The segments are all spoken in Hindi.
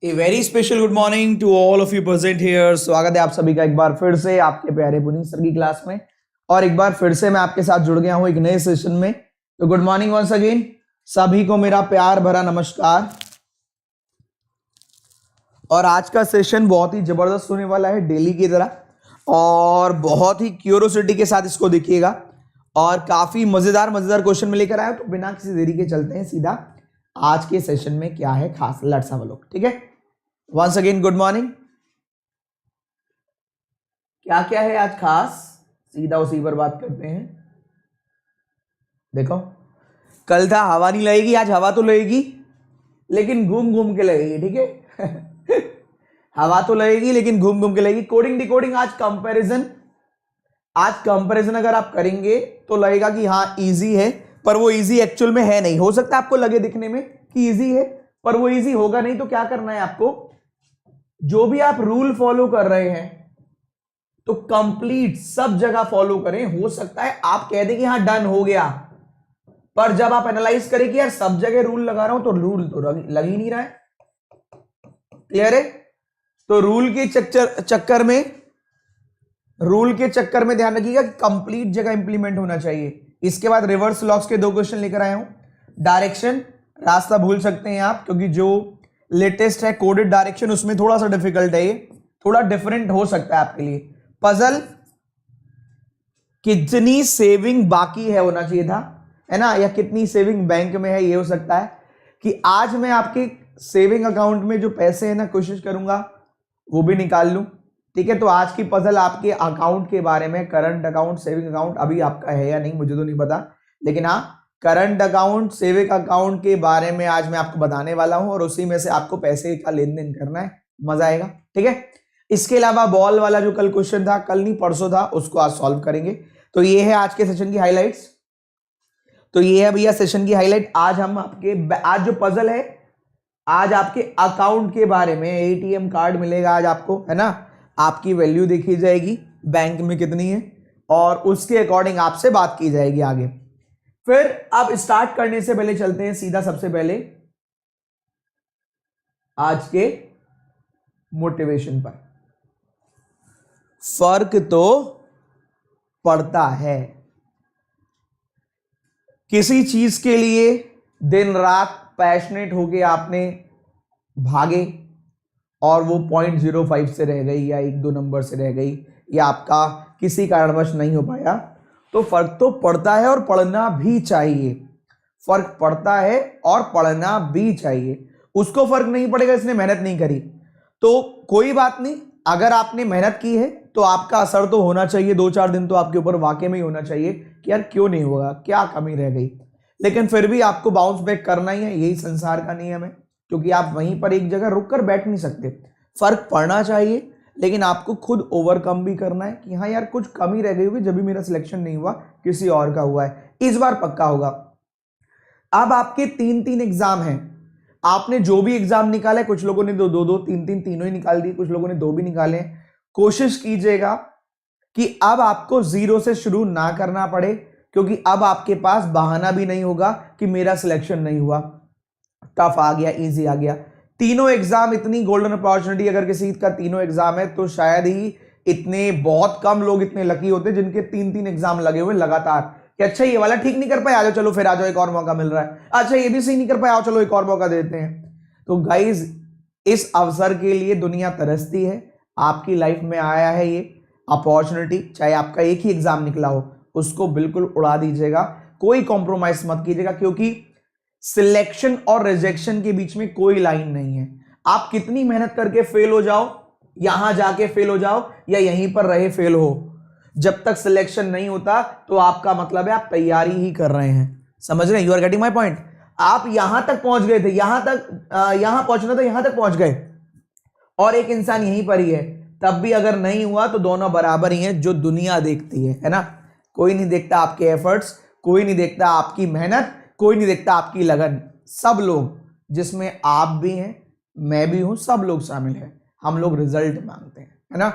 A very special good morning to all of you present here. स्वागत है आप सभी का एक बार फिर से आपके प्यारे पुनीत सर की क्लास में। और एक बार फिर से मैं आपके साथ जुड़ गया हूं एक नए सेशन में। तो गुड मॉर्निंग वंस अगेन, सभी को मेरा प्यार भरा नमस्कार। और आज का सेशन बहुत ही जबरदस्त होने वाला है डेली की तरह, और बहुत ही क्यूरियोसिटी के साथ इसको देखिएगा। और काफी मजेदार मजेदार क्वेश्चन में लेकर आया, तो बिना किसी देरी के चलते हैं सीधा आज के सेशन में क्या है खास। Let's have a look. ठीक है, वंस अगेन गुड मॉर्निंग। क्या क्या है आज खास, सीधा उसी पर बात करते हैं। देखो, कल था हवा नहीं लगेगी, आज हवा तो लगेगी लेकिन घूम घूम के लगेगी। ठीक है हवा तो लगेगी लेकिन घूम घूम के लगेगी। कोडिंग डिकोडिंग आज कंपैरिजन अगर आप करेंगे तो लगेगा कि हाँ इजी है, पर वो इजी एक्चुअल में है नहीं। हो सकता है आपको लगे दिखने में कि इजी है, पर वो इजी होगा नहीं। तो क्या करना है आपको, जो भी आप रूल फॉलो कर रहे हैं तो कंप्लीट सब जगह फॉलो करें। हो सकता है आप कह दें कि हाँ डन हो गया, पर जब आप एनालाइज करें कि यार सब जगह रूल लगा रहा हूं तो रूल तो लग ही नहीं रहा है। क्लियर है? तो रूल के चक्कर में ध्यान रखिएगा कि कंप्लीट जगह इंप्लीमेंट होना चाहिए। इसके बाद रिवर्स लॉक्स के दो क्वेश्चन लेकर आया हूं। डायरेक्शन, रास्ता भूल सकते हैं आप, क्योंकि जो लेटेस्ट है कोडेड डायरेक्शन उसमें थोड़ा सा डिफिकल्ट है, ये थोड़ा डिफरेंट हो सकता है आपके लिए। पजल, कितनी सेविंग बाकी है होना चाहिए था, है ना, या कितनी सेविंग बैंक में है, ये हो सकता है कि आज मैं आपके सेविंग अकाउंट में जो पैसे हैं ना कोशिश करूंगा वो भी निकाल लूं। ठीक है, तो आज की पजल आपके अकाउंट के बारे में, करंट अकाउंट सेविंग अकाउंट अभी आपका है या नहीं मुझे तो नहीं पता, लेकिन हाँ करंट अकाउंट सेविंग अकाउंट के बारे में आज मैं आपको बताने वाला हूं, और उसी में से आपको पैसे का लेन देन करना है, मजा आएगा। ठीक है, इसके अलावा बॉल वाला जो कल क्वेश्चन था, कल नहीं परसों था, उसको आज सॉल्व करेंगे। तो ये है आज के सेशन की हाईलाइट्स। तो ये है भैया सेशन की हाईलाइट। आज हम आज जो पजल है, आज आपके अकाउंट के बारे में, एटीएम कार्ड मिलेगा आज आपको, है ना, आपकी वैल्यू देखी जाएगी बैंक में कितनी है, और उसके अकॉर्डिंग आपसे बात की जाएगी आगे। फिर अब स्टार्ट करने से पहले चलते हैं सीधा सबसे पहले आज के मोटिवेशन पर। फर्क तो पड़ता है। किसी चीज के लिए दिन रात पैशनेट होके आपने भागे और वो 0.05 से रह गई, या 1-2 नंबर से रह गई, या आपका किसी कारणवश नहीं हो पाया, तो फर्क तो पड़ता है और पढ़ना भी चाहिए। फर्क पड़ता है और पढ़ना भी चाहिए। उसको फर्क नहीं पड़ेगा इसने मेहनत नहीं करी, तो कोई बात नहीं। अगर आपने मेहनत की है तो आपका असर तो होना चाहिए, 2-4 दिन तो आपके ऊपर वाकई में ही होना चाहिए कि यार क्यों नहीं होगा, क्या कमी रह गई। लेकिन फिर भी आपको बाउंस बैक करना ही है, यही संसार का नियम है, क्योंकि आप वहीं पर एक जगह रुक कर बैठ नहीं सकते। फर्क पड़ना चाहिए, लेकिन आपको खुद ओवरकम भी करना है कि हाँ यार कुछ कमी रह गई होगी, जब भी मेरा सिलेक्शन नहीं हुआ किसी और का हुआ है, इस बार पक्का होगा। अब आपके 3-3 एग्जाम हैं। आपने जो भी एग्जाम निकाला है, कुछ लोगों ने 2-2, 3-3 तीनों ही निकाल दिए, कुछ लोगों ने 2 भी निकाले। कोशिश कीजिएगा कि अब आपको जीरो से शुरू ना करना पड़े, क्योंकि अब आपके पास बहाना भी नहीं होगा कि मेरा सिलेक्शन नहीं हुआ, टफ आ गया, इजी आ गया। तीनों एग्जाम इतनी गोल्डन अपॉर्चुनिटी, अगर किसी का तीनों एग्जाम है तो शायद ही इतने, बहुत कम लोग इतने लकी होते जिनके 3-3 एग्जाम लगे हुए लगातार, कि अच्छा ये वाला ठीक नहीं कर पाए, आ जाओ चलो फिर आ जाओ, एक और मौका मिल रहा है, अच्छा ये भी सही नहीं कर पाए, आओ चलो एक और मौका देते हैं। तो गाइज इस अवसर के लिए दुनिया तरसती है। आपकी लाइफ में आया है ये अपॉर्चुनिटी, चाहे आपका एक ही एग्जाम निकला हो, उसको बिल्कुल उड़ा दीजिएगा, कोई कॉम्प्रोमाइज मत कीजिएगा, क्योंकि सिलेक्शन और रिजेक्शन के बीच में कोई लाइन नहीं है। आप कितनी मेहनत करके फेल हो जाओ, यहां जाके फेल हो जाओ, या यहीं पर रहे फेल हो, जब तक सिलेक्शन नहीं होता तो आपका मतलब है आप तैयारी ही कर रहे हैं। समझ रहे हैं? You are getting my point. आप यहां तक पहुंच गए थे, यहां पहुंचना था, यहां तक पहुंच गए, और एक इंसान यहीं पर ही है, तब भी अगर नहीं हुआ तो दोनों बराबर ही हैं, जो दुनिया देखती है ना। कोई नहीं देखता आपके एफर्ट्स, कोई नहीं देखता आपकी मेहनत, कोई नहीं देखता आपकी लगन। सब लोग, जिसमें आप भी हैं, मैं भी हूं, सब लोग शामिल हैं, हम लोग रिजल्ट मांगते हैं, है ना।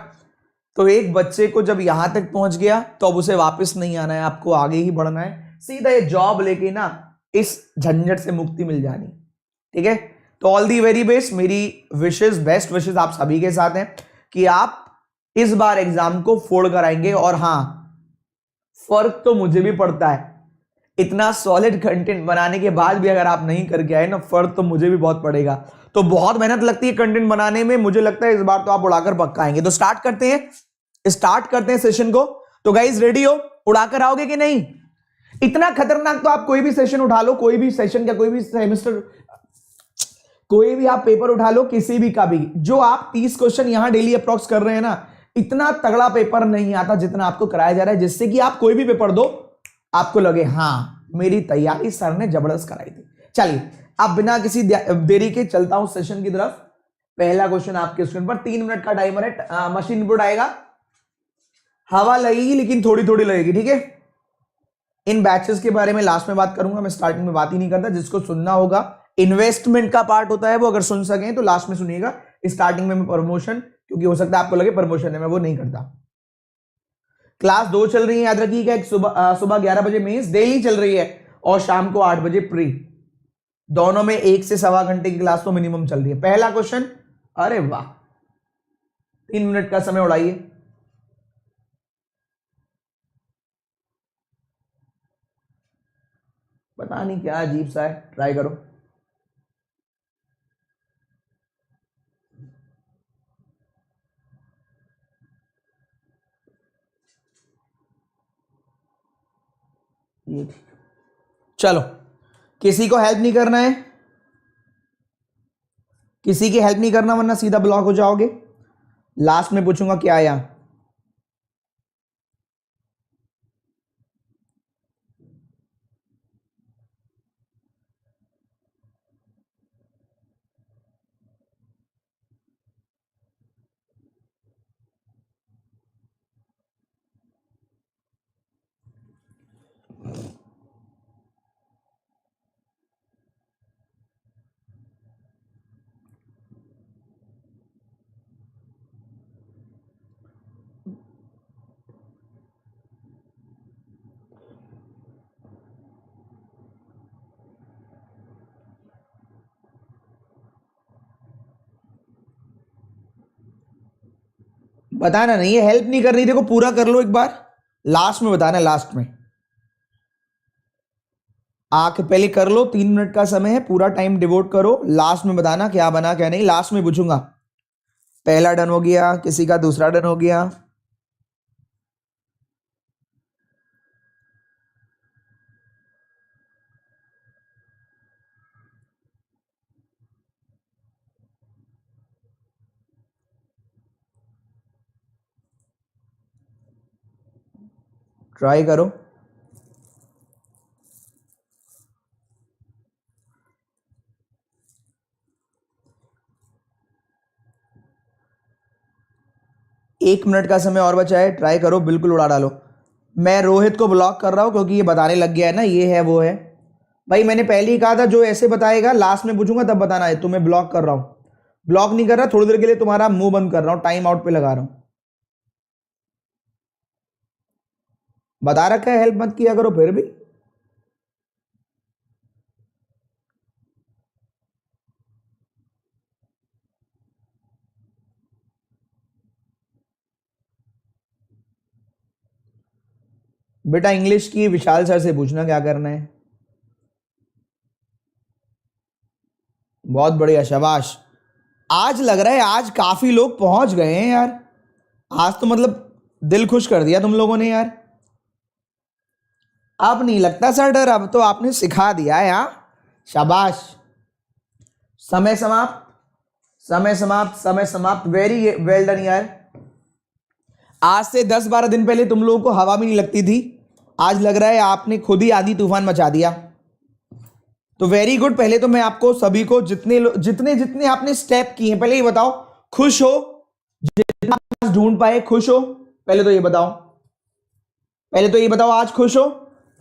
तो एक बच्चे को जब यहां तक पहुंच गया तो अब उसे वापस नहीं आना है, आपको आगे ही बढ़ना है, सीधा ये जॉब लेके ना इस झंझट से मुक्ति मिल जानी। ठीक है, तो ऑल दी वेरी बेस्ट, मेरी विशेष, बेस्ट विशेष आप सभी के साथ हैं कि आप इस बार एग्जाम को फोड़ कर आएंगे। और हां, फर्क तो मुझे भी पड़ता है, इतना सॉलिड कंटेंट बनाने के बाद भी अगर आप नहीं करके आए ना, फर्क तो मुझे भी बहुत पड़ेगा। तो बहुत मेहनत लगती है कंटेंट बनाने में, मुझे लगता है इस बार तो आप उड़ाकर पक्का आएंगे। तो स्टार्ट करते हैं सेशन को। तो गाइज रेडी हो, उड़ाकर आओगे कि नहीं? इतना खतरनाक तो आप कोई भी सेशन उठा लो, कोई भी सेशन का, कोई भी सेमेस्टर, कोई भी आप पेपर उठा लो, किसी भी का भी, जो आप 30 क्वेश्चन यहां डेली अप्रॉक्स कर रहे हैं ना, इतना तगड़ा पेपर नहीं आता जितना आपको कराया जा रहा है, जिससे कि आप कोई भी पेपर दो आपको लगे हाँ मेरी तैयारी सर ने जबरदस्त कराई थी। चलिए अब बिना किसी देरी के चलता हूं सेशन की तरफ। पहला क्वेश्चन आपके स्क्रीन पर, 3 मिनट का टाइमर है, मशीन इनपुट आएगा, हवा लगेगी लेकिन थोड़ी थोड़ी लगेगी, ठीक है। इन बैचेस के बारे में लास्ट में बात करूंगा, मैं स्टार्टिंग में बात ही नहीं करता। जिसको सुनना होगा, इन्वेस्टमेंट का पार्ट होता है वो, अगर सुन सकें तो लास्ट में सुनिएगा। स्टार्टिंग में मैं प्रमोशन, क्योंकि हो सकता है आपको लगे प्रमोशन है, मैं वो नहीं करता। क्लास 2 चल रही है, याद रखिएगा। एक सुबह 11 बजे मेंस डेली चल रही है और शाम को 8 बजे प्री, दोनों में 1 से सवा घंटे की क्लास तो मिनिमम चल रही है। पहला क्वेश्चन, अरे वाह, 3 मिनट का समय उड़ाइए। पता नहीं क्या अजीब सा है, ट्राई करो। ये ठीक, चलो किसी को हेल्प नहीं करना है, किसी की हेल्प नहीं करना वरना सीधा ब्लॉक हो जाओगे। लास्ट में पूछूंगा क्या आया। बताना नहीं है, हेल्प नहीं करनी, देखो पूरा कर लो एक बार, लास्ट में बताना, लास्ट में। आंख पहले कर लो, 3 मिनट का समय है, पूरा टाइम डिवोट करो, लास्ट में बताना क्या बना क्या नहीं, लास्ट में पूछूंगा। पहला डन हो गया, किसी का दूसरा डन हो गया। ट्राई करो। एक मिनट का समय और बचा है, ट्राई करो, बिल्कुल उड़ा डालो। मैं रोहित को ब्लॉक कर रहा हूं क्योंकि ये बताने लग गया है ना, ये है वो है। भाई मैंने पहले ही कहा था जो ऐसे बताएगा लास्ट में पूछूंगा तब बताना है, तुम्हें ब्लॉक कर रहा हूं। ब्लॉक नहीं कर रहा, थोड़ी देर के लिए तुम्हारा मुंह बंद कर रहा हूं, टाइम आउट पे लगा रहा हूं। बता रखा है हेल्प मत किया करो फिर भी। बेटा इंग्लिश की विशाल सर से पूछना क्या करना है। बहुत बढ़िया, शाबाश। आज लग रहा है आज काफी लोग पहुंच गए हैं यार, आज तो मतलब दिल खुश कर दिया तुम लोगों ने यार। अब नहीं लगता सर डर, अब तो आपने सिखा दिया है। हाँ शाबाश। समय समाप्त, समय समाप्त, समय समाप्त, वेरी वेल डन यार। आज से 10-12 दिन पहले तुम लोगों को हवा भी नहीं लगती थी, आज लग रहा है आपने खुद ही आधी तूफान मचा दिया। तो वेरी गुड। पहले तो मैं आपको सभी को जितने जितने जितने आपने स्टेप किए हैं, पहले ये बताओ खुश हो, जितना ढूंढ पाए खुश हो, पहले तो ये बताओ, पहले तो ये बताओ आज खुश हो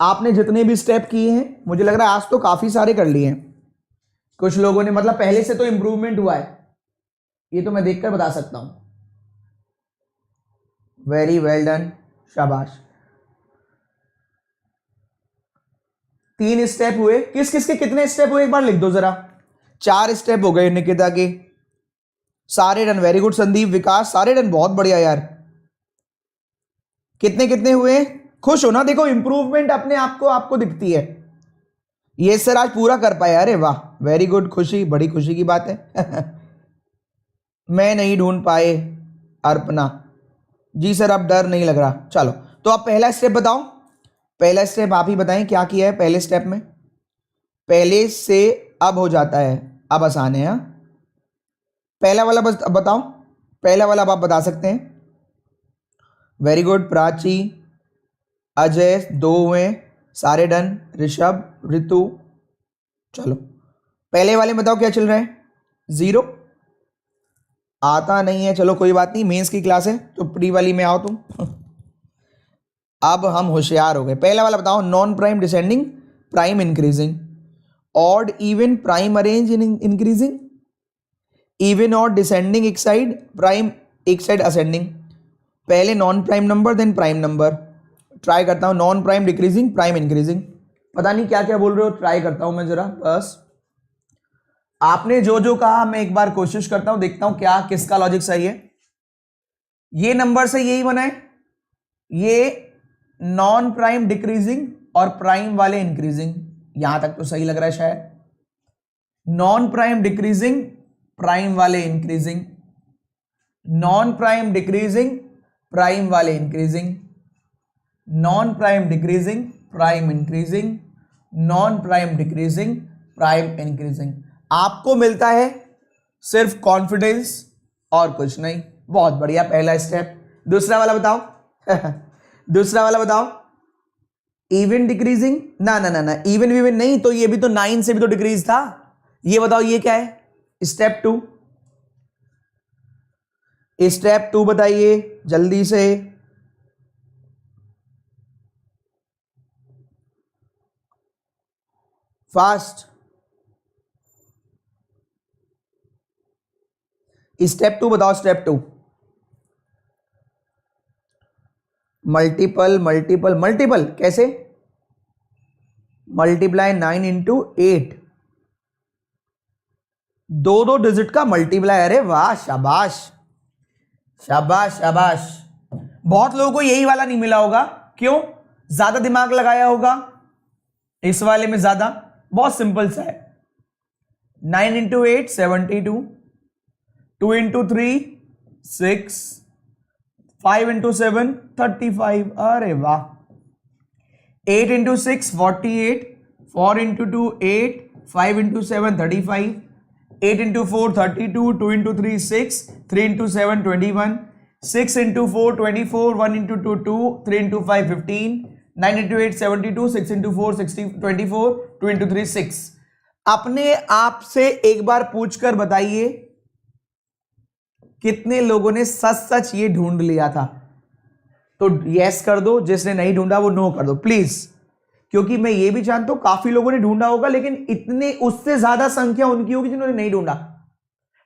आपने जितने भी स्टेप किए हैं। मुझे लग रहा है आज तो काफी सारे कर लिए हैं। कुछ लोगों ने मतलब पहले से तो इंप्रूवमेंट हुआ है, ये तो मैं देखकर बता सकता हूं। वेरी वेल डन, शाबाश। 3 स्टेप हुए, किस किस के कितने स्टेप हुए एक बार लिख दो जरा। 4 स्टेप हो गए निकिता के, सारे डन। वेरी गुड संदीप, विकास, सारे डन, बहुत बढ़िया यार। कितने कितने हुए? खुश हो ना? देखो इंप्रूवमेंट अपने आपको दिखती है। ये सर आज पूरा कर पाए, अरे वाह, वेरी गुड, खुशी, बड़ी खुशी की बात है। मैं नहीं ढूंढ पाए, अर्पणा जी सर, अब डर नहीं लग रहा। चलो तो अब पहला स्टेप बताओ, पहला स्टेप आप ही बताएं क्या किया है पहले स्टेप में। पहले से अब हो जाता है, अब आसान है। पहला वाला बस अब बताओ, पहला वाला अब आप बता सकते हैं। वेरी गुड, प्राची, अजय, 2 हुए, सारे डन, ऋषभ, ऋतु। चलो पहले वाले बताओ क्या चल रहा है। 0 आता नहीं है, चलो कोई बात नहीं, मेंस की क्लास है तो प्री वाली में आओ तुम। अब हम होशियार हो गए। पहला वाला बताओ, non prime descending, prime increasing, odd even prime arrange in increasing, even और डिसेंडिंग एक साइड, प्राइम एक साइड असेंडिंग। पहले non prime number then prime number. Try करता हूं, non prime decreasing, prime increasing. पता नहीं क्या क्या बोल रहे हो, ट्राई करता हूं मैं जरा, बस आपने जो जो कहा मैं एक बार कोशिश करता हूं, देखता हूं क्या किसका लॉजिक सही है। ये नंबर से यही बना है, ये नॉन प्राइम डिक्रीजिंग और प्राइम वाले इंक्रीजिंग, यहां तक तो सही लग रहा है शायद। नॉन प्राइम डिक्रीजिंग, प्राइम वाले increasing, non prime decreasing, prime वाले increasing, non prime decreasing, prime increasing, non prime decreasing, prime increasing. आपको मिलता है सिर्फ कॉन्फिडेंस और कुछ नहीं। बहुत बढ़िया, पहला स्टेप। दूसरा वाला बताओ। दूसरा वाला बताओ, इवन डिक्रीजिंग, ना ना ना ना, इवन विवन नहीं, तो ये भी तो 9 से भी तो डिक्रीज था। ये बताओ ये क्या है? स्टेप 2। स्टेप 2 बताइए जल्दी से। फास्ट। स्टेप 2 बताओ, स्टेप 2। मल्टीपल मल्टीपल मल्टीपल कैसे? मल्टीप्लाई 9 इंटू 8, 2 डिजिट का मल्टीप्लाई। अरे वाह, शाबाश शाबाश शाबाश। बहुत लोगों को यही वाला नहीं मिला होगा, क्यों? ज्यादा दिमाग लगाया होगा इस वाले में ज्यादा। बहुत सिंपल सा है। 9 इंटू 8 72, 2 इंटू 3 6, 5 इंटू 7 35। अरे वाह। 8 into 6 48, 4 into 2 8, 5 into 7 35, 8 into 4 32, 2 into 3 6, 3 into 7 21, 6 into 4 24, 1 into 2 2, 3 into 5 15, 9 into 8 72, 6 into 4 60 24, 2 into 3 6। अपने आप से एक बार पूछकर बताइए कितने लोगों ने सच सच ये ढूंढ लिया था? तो यस कर दो, जिसने नहीं ढूंढा वो नो कर दो प्लीज, क्योंकि मैं ये भी जानता हूं काफी लोगों ने ढूंढा होगा, लेकिन इतने उससे ज्यादा संख्या उनकी होगी जिन्होंने नहीं ढूंढा।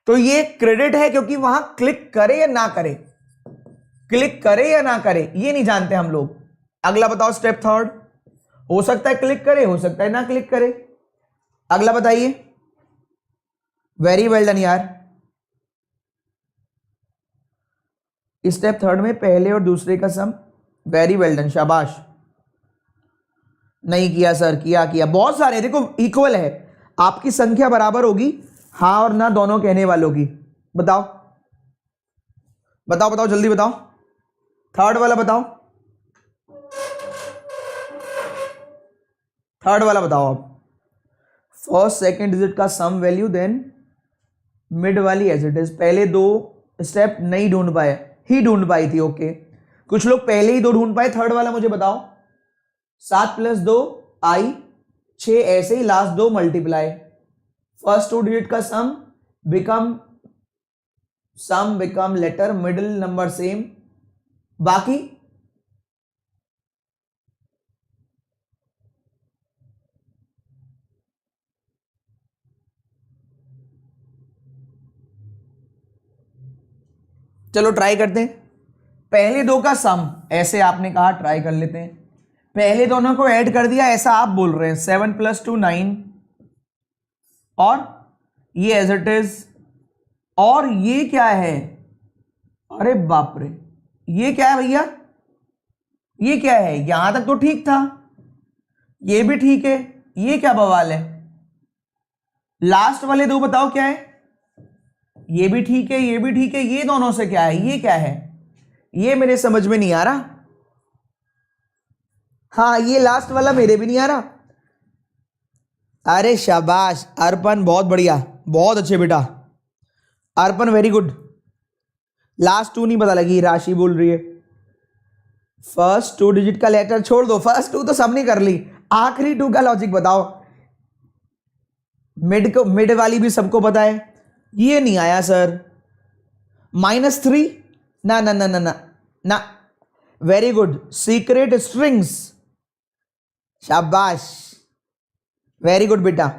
तो ये क्रेडिट है, क्योंकि वहां क्लिक करे या ना करे, क्लिक करे या ना करे ये नहीं जानते हम लोग। अगला बताओ, स्टेप 3। हो सकता है क्लिक करे, हो सकता है ना क्लिक करे। अगला बताइए। वेरी वेल डन यार। स्टेप 3 में पहले और दूसरे का सम। वेरी वेल डन, शाबाश। नहीं किया सर, किया बहुत सारे, देखो इक्वल है, आपकी संख्या बराबर होगी, हाँ और ना दोनों कहने वालों की। बताओ बताओ बताओ, जल्दी बताओ। थर्ड वाला बताओ, थर्ड वाला बताओ आप। फर्स्ट सेकंड डिजिट का सम वैल्यू, देन मिड वाली एज इट इज। पहले 2 स्टेप नहीं ढूंढ पाए, ही ढूंढ पाई थी, ओके। कुछ लोग पहले ही 2 ढूंढ पाए। थर्ड वाला मुझे बताओ। 7 + 2 आई, 6 ऐसे ही लास्ट 2 मल्टीप्लाई, फर्स्ट 2 डिजिट का sum become letter, middle number same, बाकी चलो ट्राई करते हैं। पहले 2 का सम, ऐसे आपने कहा, ट्राई कर लेते हैं। पहले दोनों को ऐड कर दिया, ऐसा आप बोल रहे हैं। 7 + 2 9, और ये एज इट इज, और ये क्या है, अरे बाप रे, ये क्या है भैया, ये क्या है, यहां तक तो ठीक था, ये भी ठीक है, ये क्या बवाल है, लास्ट वाले दो बताओ क्या है, ये भी ठीक है, ये भी ठीक है, ये दोनों से क्या है, ये क्या है, ये मेरे समझ में नहीं आ रहा। हाँ ये लास्ट वाला मेरे भी नहीं आ रहा। अरे शाबाश अर्पण, बहुत बढ़िया, बहुत अच्छे बेटा अर्पण, वेरी गुड। लास्ट टू नहीं पता लगी, राशि बोल रही है फर्स्ट 2 डिजिट का लेटर छोड़ दो, फर्स्ट 2 तो सबने कर ली, आखिरी 2 का लॉजिक बताओ। मिड को, मिड वाली भी सबको पता है, ये नहीं आया सर। -3, ना ना ना ना ना ना, वेरी गुड। सीक्रेट स्ट्रिंग्स, शाबाश, वेरी गुड बेटा,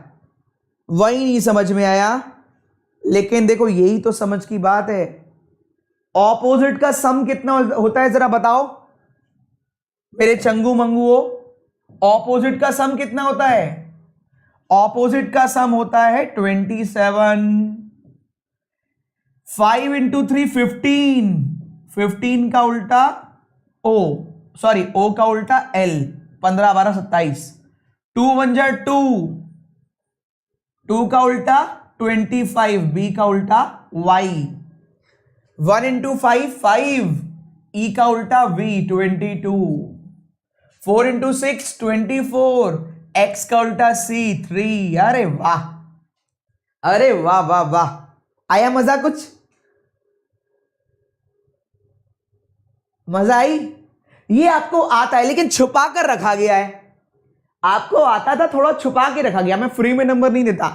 वही नहीं समझ में आया, लेकिन देखो यही तो समझ की बात है। ऑपोजिट का सम कितना होता है जरा बताओ मेरे चंगू मंगुओ, ऑपोजिट का सम कितना होता है? ऑपोजिट का सम होता है 27। 5 इंटू 3 15, 15 का उल्टा ओ, सॉरी ओ का उल्टा एल, 15 12 27, 2 1 जा 2, 2 का उल्टा 25, बी का उल्टा वाई, 1 इंटू 5 5, ई का उल्टा वी 22, 4 इंटू 6 24, एक्स का उल्टा सी 3। अरे वाह, अरे वाह वाह वाह, आया मजा, कुछ मजा आई? ये आपको आता है लेकिन छुपा कर रखा गया है, आपको आता था, थोड़ा छुपा के रखा गया। मैं फ्री में नंबर नहीं देता।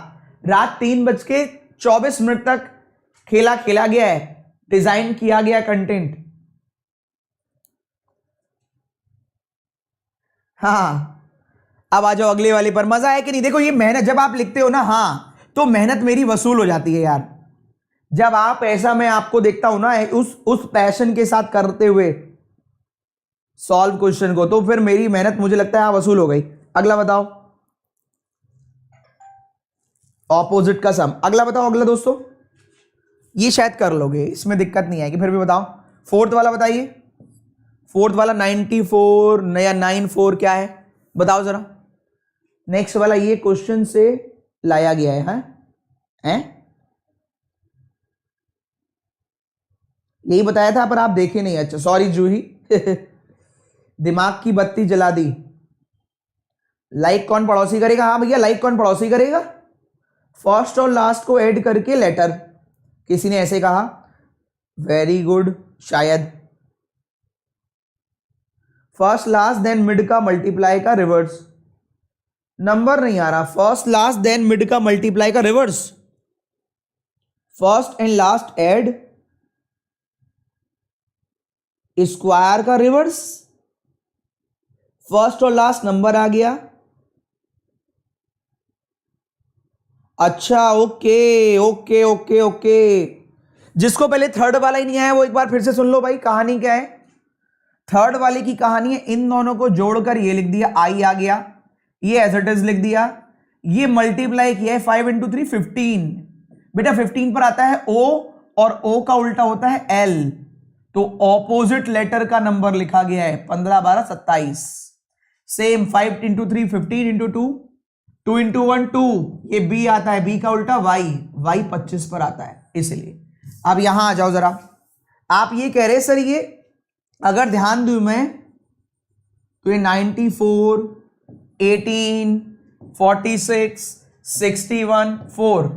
रात 3:24 तक खेला खेला गया है, डिजाइन किया गया कंटेंट। हाँ अब आ जाओ अगले वाले पर। मजा है कि नहीं? देखो ये मेहनत जब आप लिखते हो ना, हाँ तो मेहनत मेरी वसूल हो जाती है यार। जब आप ऐसा, मैं आपको देखता हूं ना उस पैशन के साथ करते हुए सॉल्व क्वेश्चन को, तो फिर मेरी मेहनत मुझे लगता है वसूल हो गई। अगला बताओ, ऑपोजिट का सम। अगला बताओ, अगला दोस्तों, ये शायद कर लोगे, इसमें दिक्कत नहीं आएगी, फिर भी बताओ। फोर्थ वाला बताइए, फोर्थ वाला 94 नया 94 क्या है बताओ जरा। नेक्स्ट वाला ये क्वेश्चन से लाया गया है, हैं? यही बताया था पर आप देखे नहीं। अच्छा सॉरी जूही दिमाग की बत्ती जला दी। लाइक कौन पड़ोसी करेगा? हाँ भैया लाइक कौन पड़ोसी करेगा? फर्स्ट और लास्ट को ऐड करके लेटर, किसी ने ऐसे कहा, वेरी गुड। शायद फर्स्ट लास्ट देन मिड का मल्टीप्लाई का रिवर्स, नंबर नहीं आ रहा। फर्स्ट लास्ट देन मिड का मल्टीप्लाई का reverse, first and last add, square का रिवर्स, फर्स्ट और लास्ट नंबर आ गया। अच्छा ओके ओके ओके ओके, जिसको पहले थर्ड वाला ही नहीं आया वो एक बार फिर से सुन लो भाई। कहानी क्या है? थर्ड वाले की कहानी है, इन दोनों को जोड़कर ये लिख दिया, आई आ गया, ये एज इट इज लिख दिया, ये मल्टीप्लाई किया है 5 इंटू 3 15। बेटा 15 पर आता है ओ, और ओ का उल्टा होता है एल, तो ऑपोजिट लेटर का नंबर लिखा गया है 15 12 27। सेम 5 इंटू 3 15 इंटू 2, 2 इंटू 1 2, ये बी आता है, बी का उल्टा वाई, वाई 25 पर आता है इसलिए। अब यहां आ जाओ जरा, आप ये कह रहे सर ये अगर ध्यान दूं मैं तो ये 94 18 46 61 4,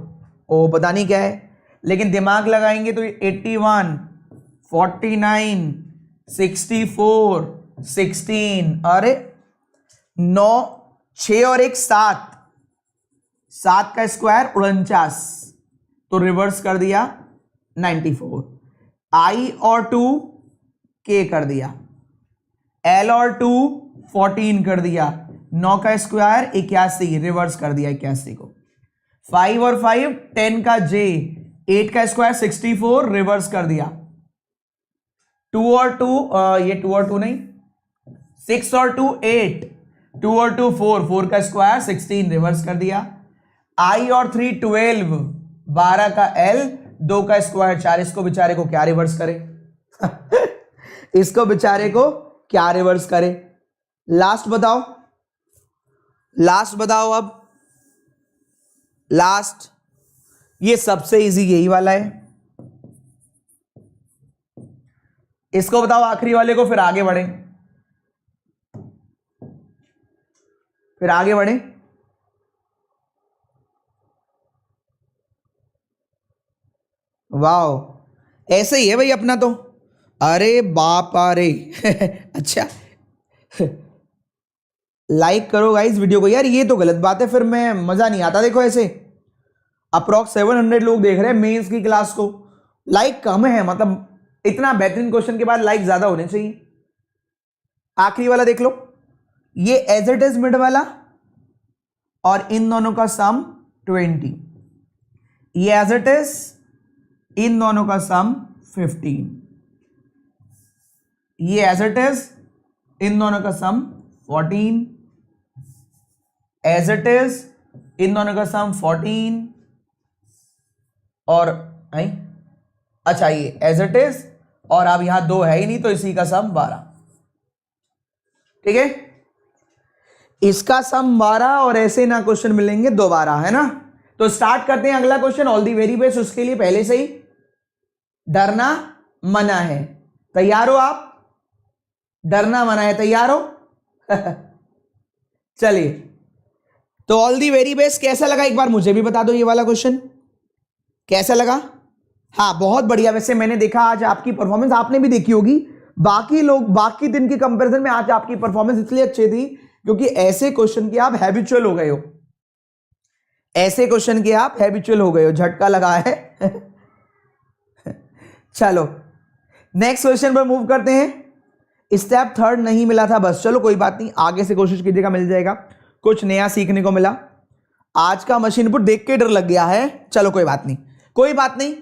ओ पता नहीं क्या है, लेकिन दिमाग लगाएंगे तो ये 81 49 64 16, अरे 9 6 और 1 7, 7 का स्क्वायर 49, तो रिवर्स कर दिया 94। आई और 2 के कर दिया, एल और 2 14 कर दिया, 9 का स्क्वायर 81, रिवर्स कर दिया 81 को। 5 और 5 10 का जे, 8 का स्क्वायर 64, रिवर्स कर दिया। 2 और 2 ये 2 और 2 नहीं, 6 और 2 8, 2 और 2 4, 4 का स्क्वायर 16, रिवर्स कर दिया। आई और 3 12, 12 का L, 2 का स्क्वायर 4। इसको बेचारे को क्या रिवर्स करे इसको बेचारे को क्या रिवर्स करे। लास्ट बताओ, लास्ट बताओ अब, लास्ट। ये सबसे इजी यही वाला है, इसको बताओ आखिरी वाले को, फिर आगे बढ़े, फिर आगे बढ़े। वाह, ऐसे ही है भाई अपना तो। अरे बाप रे अच्छा लाइक करो गाइस वीडियो को यार, ये तो गलत बात है, फिर मैं मजा नहीं आता। देखो ऐसे अप्रॉक्स 700 लोग देख रहे हैं मेंस की क्लास को, लाइक कम है, मतलब इतना बेहतरीन क्वेश्चन के बाद लाइक ज्यादा होने चाहिए। आखिरी वाला देख लो, ये एज इट इज मिड वाला और इन दोनों का सम 20, ये एज इट इज, इन दोनों का सम 15, ये एज इट इज, इन दोनों का सम 14, एज इट इज, इन दोनों का सम 14 और अच्छा ये एज इट इज, और अब यहां 2 है ही नहीं तो इसी का सम 12। ठीक है, इसका सम 12 और ऐसे ना क्वेश्चन मिलेंगे दोबारा, है ना। तो स्टार्ट करते हैं अगला question, all the very best. उसके लिए पहले से ही डरना मना है, तैयार हो आप? डरना मना है, तैयार हो चलिए, तो ऑल दी वेरी बेस्ट। कैसा लगा एक बार मुझे भी बता दो ये वाला क्वेश्चन, कैसा लगा? हाँ बहुत बढ़िया। वैसे मैंने देखा आज आपकी परफॉर्मेंस, आपने भी देखी होगी, बाकी लोग बाकी दिन की कंपैरिजन में आज आपकी परफॉर्मेंस इसलिए अच्छी थी क्योंकि ऐसे क्वेश्चन के आप हैबिचुअल हो गए हो, ऐसे क्वेश्चन के आप हैबिचुअल हो गए हो। झटका लगा है चलो नेक्स्ट क्वेश्चन पर मूव करते हैं। स्टेप 3 नहीं मिला था बस, चलो कोई बात नहीं, आगे से कोशिश कीजिएगा, मिल जाएगा। कुछ नया सीखने को मिला। आज का मशीन इनपुट देख के डर लग गया है, चलो कोई बात नहीं, कोई बात नहीं,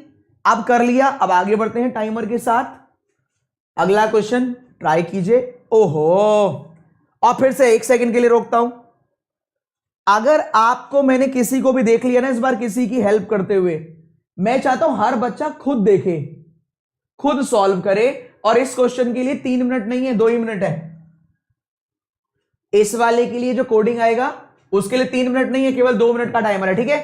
अब कर लिया। अब आगे बढ़ते हैं टाइमर के साथ। अगला क्वेश्चन ट्राई कीजिए। ओहो, और फिर से 1 सेकंड के लिए रोकता हूं। अगर आपको मैंने किसी को भी देख लिया ना इस बार किसी की हेल्प करते हुए, मैं चाहता हूं हर बच्चा खुद देखे, खुद सॉल्व करे। और इस क्वेश्चन के लिए 3 मिनट नहीं है, 2 ही मिनट है। इस वाले के लिए जो कोडिंग आएगा उसके लिए 3 मिनट नहीं है, केवल 2 मिनट का टाइमर है। ठीक है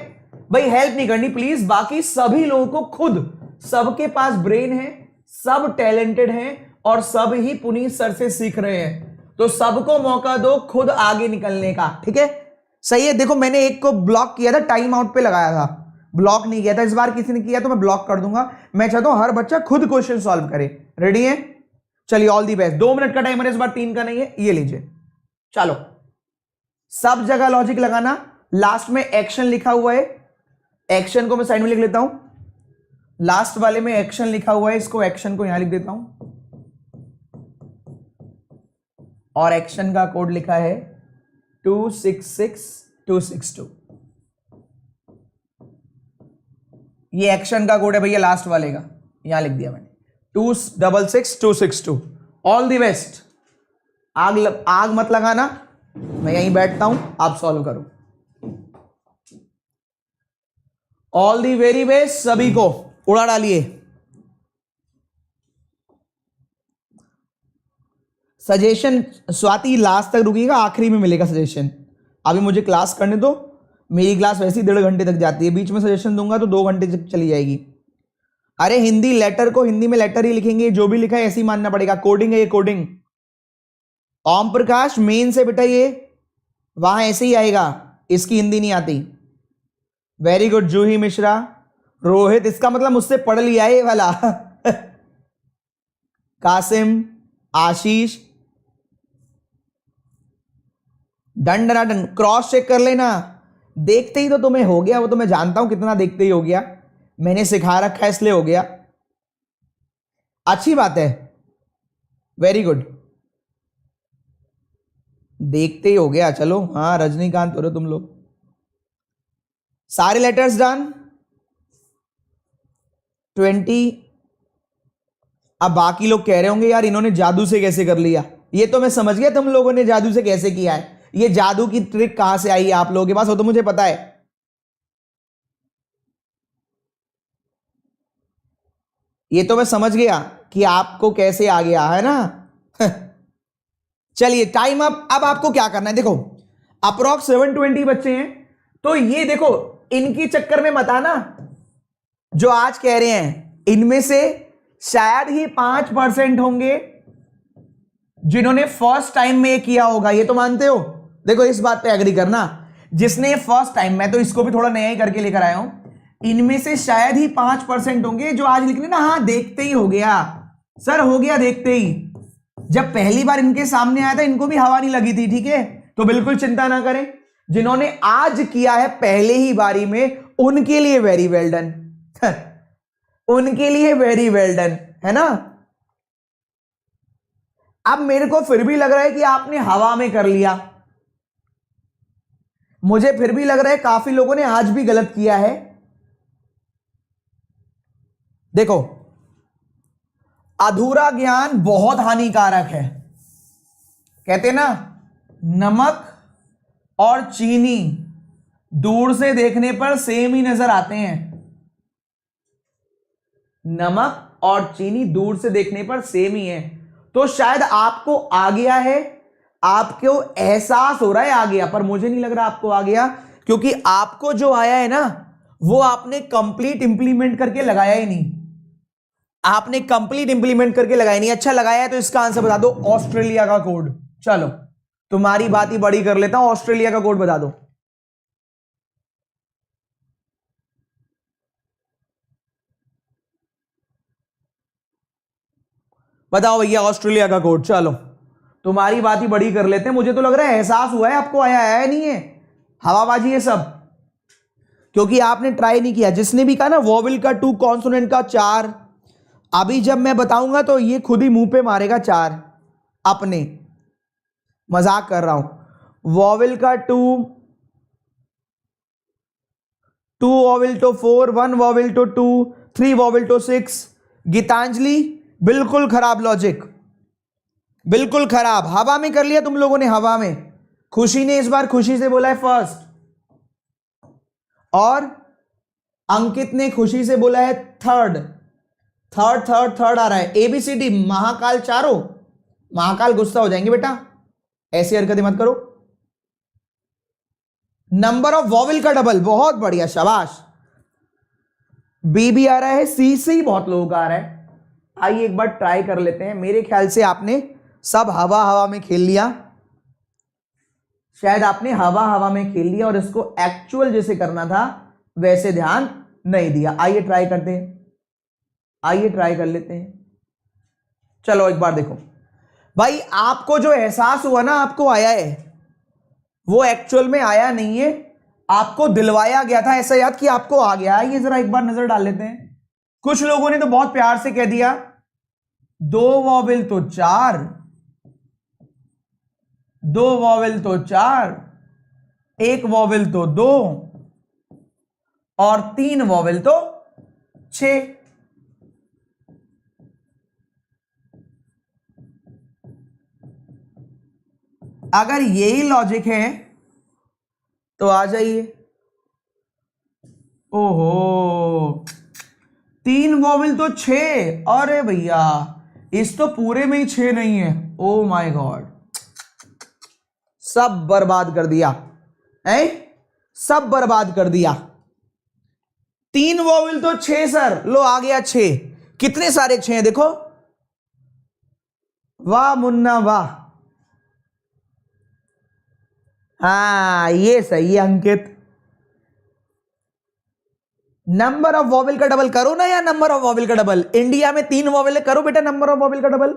भाई, हेल्प नहीं करनी प्लीज। बाकी सभी लोगों को खुद, सबके पास ब्रेन है, सब टैलेंटेड हैं और सब ही पुनीत सर से सीख रहे हैं, तो सबको मौका दो खुद आगे निकलने का। ठीक है, सही है। देखो मैंने एक को ब्लॉक किया था, टाइम आउट पे लगाया था, ब्लॉक नहीं किया था। इस बार किसी ने किया तो मैं ब्लॉक कर दूंगा। मैं चाहता हूं हर बच्चा खुद क्वेश्चन सॉल्व करे। रेडी है? चलिए ऑल दी बेस्ट। 2 मिनट का टाइमर इस बार, 3 का नहीं है। ये लीजिए, चलो सब जगह लॉजिक लगाना। लास्ट में एक्शन लिखा हुआ है, एक्शन को मैं साइड में लिख लेता हूं। लास्ट वाले में एक्शन लिखा हुआ है, इसको एक्शन को यहां लिख देता हूं, और एक्शन का कोड लिखा है 266262। ये एक्शन का कोड है भैया लास्ट वाले का, यहां लिख दिया मैंने 266262। All the best. आग मत लगाना, मैं यहीं बैठता हूं, आप सॉल्व करो। ऑल दी वेरी बेस्ट सभी को, उड़ा डालिए। सजेशन स्वाति लास्ट तक रुकिएगा, आखिरी में मिलेगा सजेशन। अभी मुझे क्लास करने दो, मेरी क्लास वैसे ही 1.5 घंटे तक जाती है, बीच में सजेशन दूंगा तो 2 घंटे तक चली जाएगी। अरे हिंदी लेटर को हिंदी में लेटर ही लिखेंगे, जो भी लिखा है ऐसे ही मानना पड़ेगा। कोडिंग है ये, कोडिंग। ओम प्रकाश मेन से बेटा ये वहां ऐसे ही आएगा, इसकी हिंदी नहीं आती। Very good Juhi Mishra. रोहित, इसका मतलब मुझसे पढ़ लिया है ये वाला Qasim, Ashish, done done done. Cross check कर लेना, देखते ही तो तुम्हें हो गया, वो तो मैं जानता हूं कितना देखते ही हो गया, मैंने सिखा रखा है इसलिए हो गया। अच्छी बात है, वेरी गुड, देखते ही हो गया। चलो हाँ, रजनीकांत हो रहे तुम लोग। सारे लेटर्स डन 20। अब बाकी लोग कह रहे होंगे यार इन्होंने जादू से कैसे कर लिया, ये तो मैं समझ गया तुम लोगों ने जादू से कैसे किया है। ये जादू की ट्रिक कहां से आई है आप लोगों के पास, वो तो मुझे पता है। ये तो मैं समझ गया कि आपको कैसे आ गया है ना। चलिए टाइम अप। अब आपको क्या करना है, देखो अप्रोक्स 720 बच्चे हैं, तो ये देखो इनकी चक्कर में मत आना। जो आज कह रहे हैं इनमें से शायद ही 5% होंगे जिन्होंने फर्स्ट टाइम में किया होगा, ये तो मानते हो। देखो इस बात पे एग्री करना, जिसने फर्स्ट टाइम, मैं तो इसको भी थोड़ा नया ही करके लेकर आया हूं, इनमें से शायद ही 5% होंगे जो आज लिखने ना हाँ देखते ही हो गया सर, हो गया देखते ही। जब पहली बार इनके सामने आया था इनको भी हवा नहीं लगी थी, ठीक है, तो बिल्कुल चिंता ना करें। जिन्होंने आज किया है पहले ही बारी में, उनके लिए वेरी वेल डन, उनके लिए वेरी वेल डन, है ना। अब मेरे को फिर भी लग रहा है कि आपने हवा में कर लिया, मुझे फिर भी लग रहा है काफी लोगों ने आज भी गलत किया है। देखो अधूरा ज्ञान बहुत हानिकारक है, कहते ना नमक और चीनी दूर से देखने पर सेम ही नजर आते हैं। नमक और चीनी दूर से देखने पर सेम ही है, तो शायद आपको आ गया है, आपको एहसास हो रहा है आ गया, पर मुझे नहीं लग रहा आपको आ गया, क्योंकि आपको जो आया है ना वो आपने कंप्लीट इंप्लीमेंट करके लगाया ही नहीं, आपने कंप्लीट इंप्लीमेंट करके लगाया नहीं। अच्छा लगाया है तो इसका आंसर बता दो, ऑस्ट्रेलिया का कोड। चलो तुम्हारी बात ही बड़ी कर लेता हूं, ऑस्ट्रेलिया का कोड बता दो। बताओ भैया ऑस्ट्रेलिया का कोड। चलो तुम्हारी बात ही बड़ी कर लेते हैं, मुझे तो लग रहा है एहसास हुआ है आपको, आया नहीं है, हवाबाजी है सब, क्योंकि आपने ट्राई नहीं किया। जिसने भी कहा ना वॉवेल का 2, कॉन्सोनेंट का 4, अभी जब मैं बताऊंगा तो ये खुद ही मुंह पे मारेगा 4 अपने, मजाक कर रहा हूं। वॉवेल का 2 vowel to 4, 1 vowel to 2, 3 vowel to 6। Geetanjali बिल्कुल खराब लॉजिक, बिल्कुल खराब, हवा में कर लिया तुम लोगों ने, हवा में। खुशी ने इस बार खुशी से बोला है फर्स्ट, और अंकित ने खुशी से बोला है थर्ड। थर्ड आ रहा है। एबीसीडी महाकाल चारों, महाकाल गुस्सा हो जाएंगे बेटा, ऐसी हरकतें मत करो। नंबर ऑफ वॉवेल का डबल, बहुत बढ़िया, शाबाश। बी भी आ रहा है, सी से ही बहुत लोगों का आ रहा है। आइए एक बार ट्राई कर लेते हैं। मेरे ख्याल से आपने सब हवा हवा में खेल लिया, शायद आपने हवा हवा में खेल लिया और इसको एक्चुअल जैसे करना था वैसे ध्यान नहीं दिया। आइए ट्राई करते हैं, आइए ट्राई कर लेते हैं। चलो एक बार देखो भाई, आपको जो एहसास हुआ ना आपको आया है, वो एक्चुअल में आया नहीं है, आपको दिलवाया गया था ऐसा याद कि आपको आ गया। ये जरा एक बार नजर डाल लेते हैं। कुछ लोगों ने तो बहुत प्यार से कह दिया 2 वॉवेल तो 4, 2 वॉवेल तो 4, 1 वॉवेल तो 2 और 3 वॉवेल तो 6। अगर यही लॉजिक है तो आ जाइए। ओहो 3 वॉवेल तो 6, अरे भैया इस तो पूरे में ही 6 नहीं है। ओ माय गॉड, सब बर्बाद कर दिया है, सब बर्बाद कर दिया। 3 वॉवेल तो 6 सर, लो आ गया 6। कितने सारे 6 हैं देखो, वाह मुन्ना वाह। हाँ ये सही है अंकित। नंबर ऑफ वॉवेल का डबल करो ना यार, नंबर ऑफ वॉवेल का डबल। इंडिया में 3 वॉवेल है, करो बेटा नंबर ऑफ वॉवेल का डबल,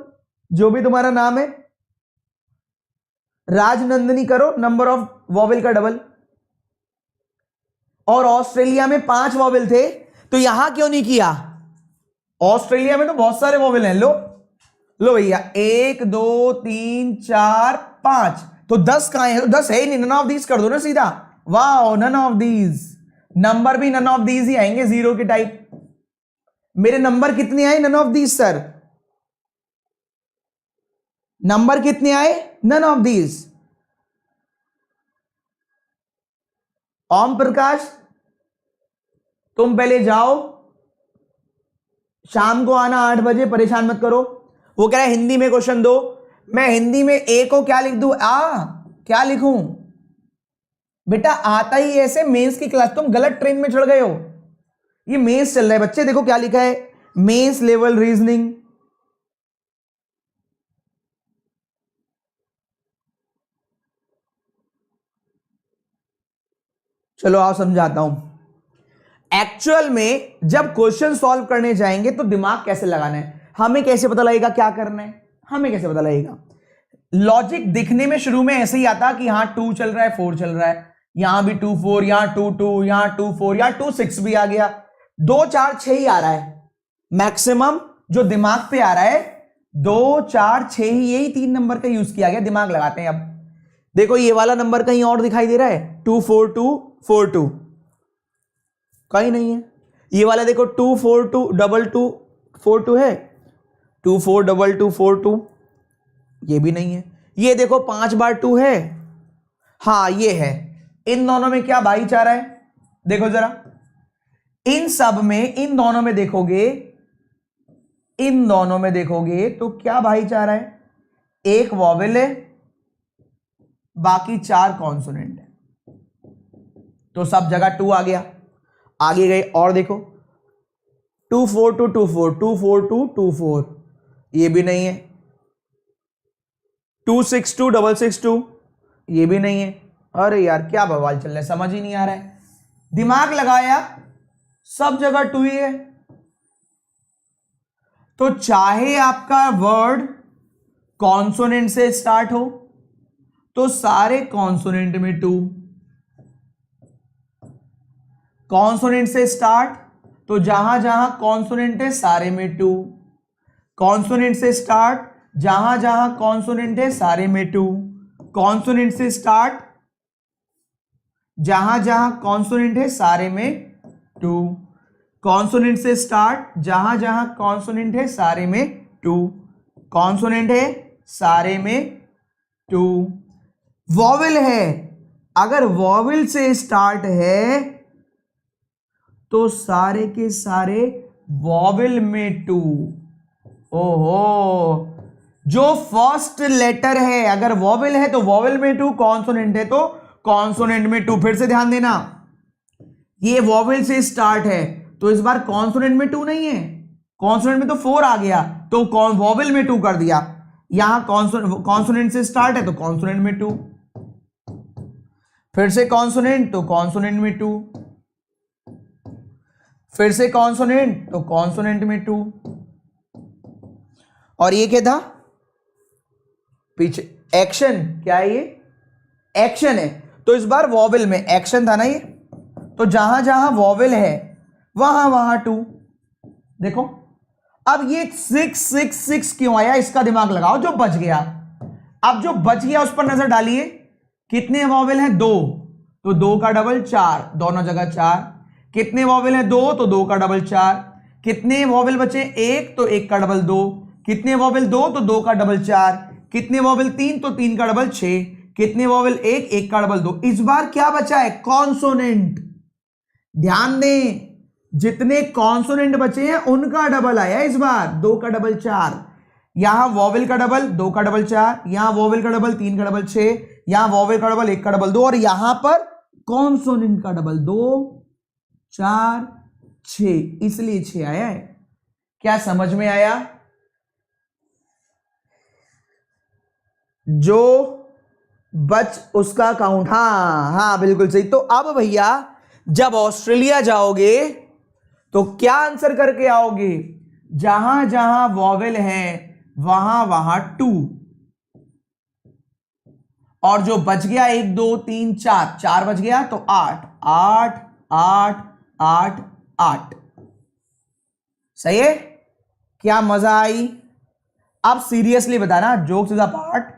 जो भी तुम्हारा नाम है। राजनंदनी करो नंबर ऑफ वॉवेल का डबल। और ऑस्ट्रेलिया में 5 वॉवेल थे, तो यहां क्यों नहीं किया? ऑस्ट्रेलिया में तो बहुत सारे वॉवेल हैं। लो लो भैया, 1 2 3 4 5, तो 10 कहां है? तो 10 है ही नहीं, नन ऑफ दीज कर दो ना सीधा। वाह नन ऑफ दीज, नंबर भी नन ऑफ दीज ही आएंगे, जीरो के टाइप। मेरे नंबर कितने आए? None of these sir, number कितने आए? None of these. Om Prakash तुम पहले जाओ, शाम को आना 8 बजे, परेशान मत करो। वो कह रहा है हिंदी में क्वेश्चन दो, मैं हिंदी में ए को क्या लिख दूं, क्या लिखूं बेटा, आता ही ऐसे मेंस की क्लास, तुम गलत ट्रेन में चढ़ गए हो। ये मेंस चल रहा है बच्चे, देखो क्या लिखा है, मेंस लेवल रीजनिंग। चलो आओ समझाता हूं। एक्चुअल में जब क्वेश्चन सॉल्व करने जाएंगे तो दिमाग कैसे लगाना है, हमें कैसे पता लगेगा क्या करना है, हमें कैसे पता लगेगा। लॉजिक दिखने में शुरू में ऐसे ही आता कि हाँ 2 चल रहा है, 4 चल रहा है, यहां भी 2 4, यहां 2 2, यहां 2 4, यहां 2 6 भी आ गया, 2 4 6 ही आ रहा है मैक्सिमम जो दिमाग पे आ रहा है, 2 4 6 ही, यही 3 नंबर का यूज किया गया। दिमाग लगाते हैं। अब देखो ये वाला नंबर कहीं और दिखाई दे रहा है, 2 4 2 4 2, कहीं नहीं है। ये वाला देखो 2 4 2 2 2 4 2 है, 2 4 2 2 4 2, ये भी नहीं है। ये देखो 5 बार 2 है, हाँ ये है। इन दोनों में क्या भाईचारा है, देखो जरा, इन सब में, इन दोनों में देखोगे, इन दोनों में देखोगे तो क्या भाईचारा है, एक वॉवेल है, बाकी 4 कॉन्सोनेंट है, तो सब जगह 2 आ गया। आगे गए और देखो 2 4 2 2 4, 2 4 2 2 4, ये भी नहीं है। 2 6 2 6 6 2, ये भी नहीं है। अरे यार क्या बवाल चल रहा है, समझ ही नहीं आ रहा है। दिमाग लगाया, सब जगह 2 ही है। तो चाहे आपका वर्ड कॉन्सोनेंट से स्टार्ट हो तो सारे कॉन्सोनेंट में 2, कॉन्सोनेंट से स्टार्ट तो जहां जहां कॉन्सोनेंट है सारे में 2, कॉन्सोनेंट से स्टार्ट जहां जहां कॉन्सोनेंट है सारे में 2, कॉन्सोनेंट से स्टार्ट जहां जहां कॉन्सोनेंट है सारे में 2, कॉन्सोनेंट से स्टार्ट जहां जहां कॉन्सोनेंट है सारे में 2, कॉन्सोनेंट है सारे में 2। वॉवेल है, अगर वॉवेल से स्टार्ट है तो सारे के सारे वॉवेल में 2। ओहो, जो फर्स्ट लेटर है अगर वॉवेल है तो वॉवेल में 2, कॉन्सोनेंट है तो कॉन्सोनेंट में 2। फिर से ध्यान देना, ये वॉवेल से स्टार्ट है तो इस बार कॉन्सोनेंट में 2 नहीं है, कॉन्सोनेंट में तो 4 आ गया तो वॉवेल में 2 कर दिया। यहां कॉन्सोनेंट से स्टार्ट है तो कॉन्सोनेंट में 2, फिर से कॉन्सोनेंट तो कॉन्सोनेंट में 2, फिर से कॉन्सोनेंट तो कॉन्सोनेंट में 2। और ये क्या था पीछे, एक्शन, क्या है ये, एक्शन है, तो इस बार वॉवेल में एक्शन था ना ये, तो जहां जहां वॉवेल है वहां वहां 2। देखो अब ये 6 6 6 क्यों आया, इसका दिमाग लगाओ, जो बच गया। अब जो बच गया उस पर नजर डालिए, कितने वॉवेल हैं 2, तो 2 का डबल 4, दोनों जगह 4। कितने वॉवेल हैं 2, तो 2 का डबल 4। कितने वॉवेल बचे 1, तो 1 का डबल 2। कितने वॉवेल 2, तो 2 का डबल 4। कितने वॉवेल 3, तो 3 का डबल 6। कितने वॉवेल 1, 1 का डबल 2। इस बार क्या बचा है, कॉन्सोनेंट। ध्यान दें, जितने कॉन्सोनेंट बचे हैं उनका डबल आया इस बार, 2 का डबल 4। यहां वॉवेल का डबल 2 का डबल 4, यहां वॉवेल का डबल 3 का डबल 6, यहां वॉवेल का डबल 1 का डबल 2, और यहां पर कॉन्सोनेंट का डबल 2 4 6, इसलिए 6 आया है। क्या समझ में आया, जो बच उसका काउंट, हाँ हाँ बिल्कुल सही। तो अब भैया जब ऑस्ट्रेलिया जाओगे तो क्या आंसर करके आओगे, जहां जहां वॉवेल है वहां वहां 2, और जो बच गया 1 2 3 4, 4 बच गया तो 8 8 8 8 8। सही है, क्या मजा आई। अब सीरियसली बताना, jokes is a part,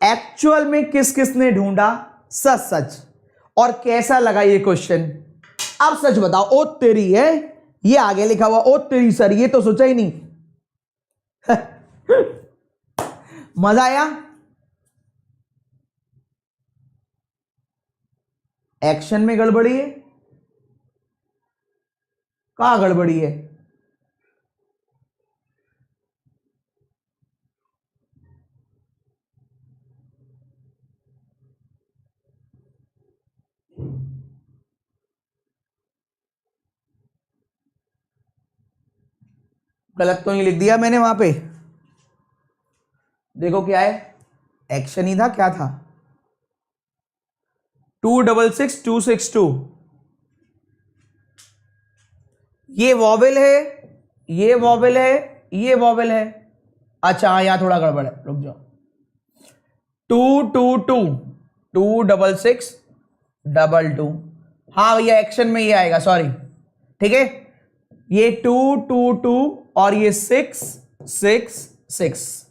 actual में किस किसने ढूंढा, सच सच, और कैसा लगा ये क्वेश्चन। अब सच बताओ, ओ तेरी है, ये आगे लिखा हुआ ओ तेरी सर, ये तो सोचा ही नहीं। मजा आया। एक्शन में गड़बड़ी है, कहां गड़बड़ी है, गलत तो नहीं लिख दिया मैंने वहां पे? देखो क्या है, एक्शन ही था, क्या था? 266262। ये वॉवेल है, ये वॉवेल है, ये वॉवेल है। अच्छा हाँ, यहां थोड़ा गड़बड़ है, रुक जाओ। 222 हाँ भैया, एक्शन में ये आएगा, सॉरी। ठीक है, ये 222 और ये 666,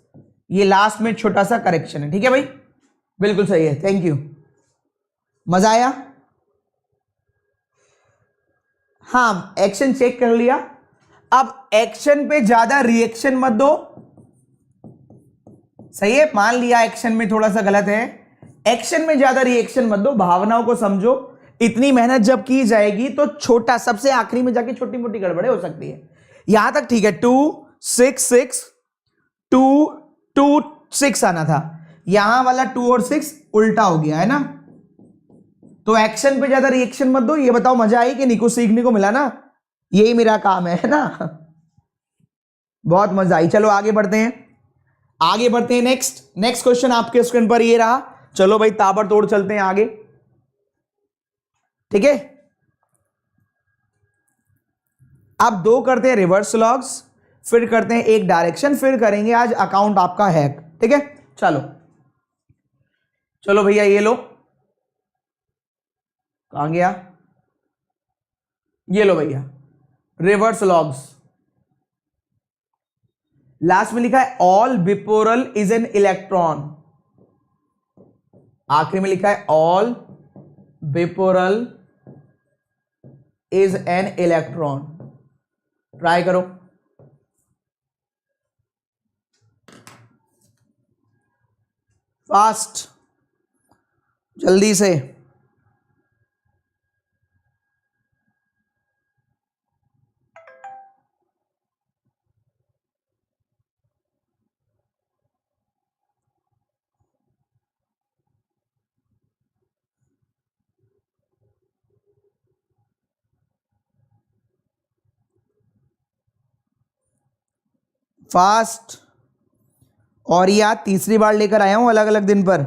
ये लास्ट में छोटा सा करेक्शन है। ठीक है भाई, बिल्कुल सही है, थैंक यू। मजा आया? हाँ, एक्शन चेक कर लिया। अब एक्शन पे ज्यादा रिएक्शन मत दो, सही है? मान लिया एक्शन में थोड़ा सा गलत है, एक्शन में ज्यादा रिएक्शन मत दो, भावनाओं को समझो। इतनी मेहनत जब की जाएगी तो छोटा, सबसे आखिरी में जाके छोटी मोटी गड़बड़े हो सकती है। यहां तक ठीक है, 266 आना था, यहां वाला 2 और 6 उल्टा हो गया है ना। तो एक्शन पे ज्यादा रिएक्शन मत दो। ये बताओ मजा आई कि नहीं? कुछ सीखने को मिला ना? यही मेरा काम है ना। बहुत मजा आई। चलो आगे बढ़ते हैं, आगे बढ़ते हैं। नेक्स्ट क्वेश्चन आपके स्क्रीन पर ये रहा। चलो भाई ताबड़तोड़ चलते हैं आगे। ठीक है, अब 2 करते हैं रिवर्स लॉग्स, फिर करते हैं एक डायरेक्शन, फिर करेंगे आज अकाउंट आपका हैक। ठीक है, चलो चलो भैया, ये लो, कहां गया? ये लो भैया, रिवर्स लॉग्स। लास्ट में लिखा है all bipolar is an electron, आखिरी में लिखा है all bipolar is an electron. Try करो। फास्ट, जल्दी से। फास्ट। और ये आज तीसरी बार लेकर आया हूं अलग अलग दिन पर।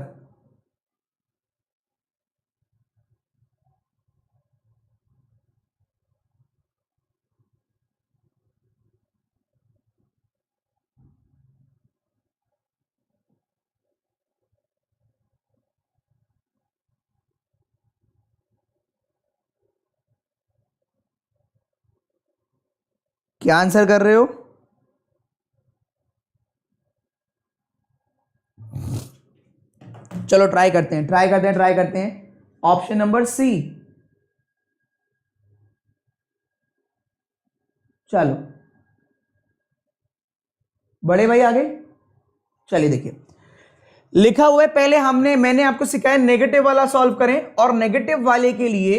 क्या आंसर कर रहे हो? चलो ट्राई करते हैं। Option number C. चलो बड़े भाई आगे। चलिए देखिए, लिखा हुआ है, पहले मैंने आपको सिखाया नेगेटिव वाला सॉल्व करें, और नेगेटिव वाले के लिए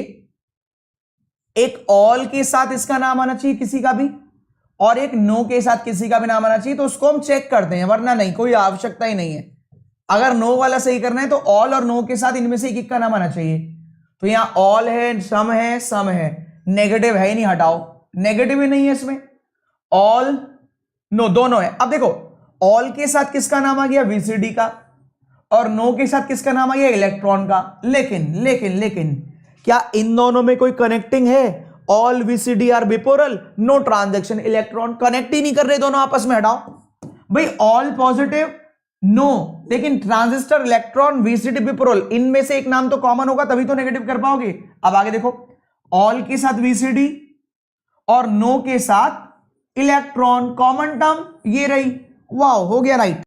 एक ऑल के साथ इसका नाम आना चाहिए किसी का भी, और एक नो के साथ किसी का भी नाम आना चाहिए। तो उसको हम चेक करते हैं, वरना नहीं, कोई आवश्यकता ही नहीं है। अगर नो वाला सही करना है तो ऑल और नो के साथ इनमें से एक का नाम आना चाहिए। तो यहां ऑल है, सम है, नेगेटिव है ही नहीं, हटाओ, नेगेटिव ही नहीं है इसमें। ऑल नो दोनों है। अब देखो, ऑल के साथ किसका नाम आ गया? वीसीडी का, और नो के साथ किसका नाम आ गया? इलेक्ट्रॉन का। लेकिन क्या इन दोनों में कोई कनेक्टिंग है? All VCD are bipolar, no transaction electron, connect ही नहीं कर रहे दोनों आपस में, हटाओ भाई। ऑल पॉजिटिव नो, लेकिन ट्रांजिस्टर, इलेक्ट्रॉन, वीसीडी, बिपोरल, इनमें से एक नाम तो कॉमन होगा, तभी तो नेगेटिव कर पाओगे। अब आगे देखो, ऑल के साथ वीसीडी और नो के साथ इलेक्ट्रॉन, कॉमन टर्म ये रही, वाओ, हो गया right.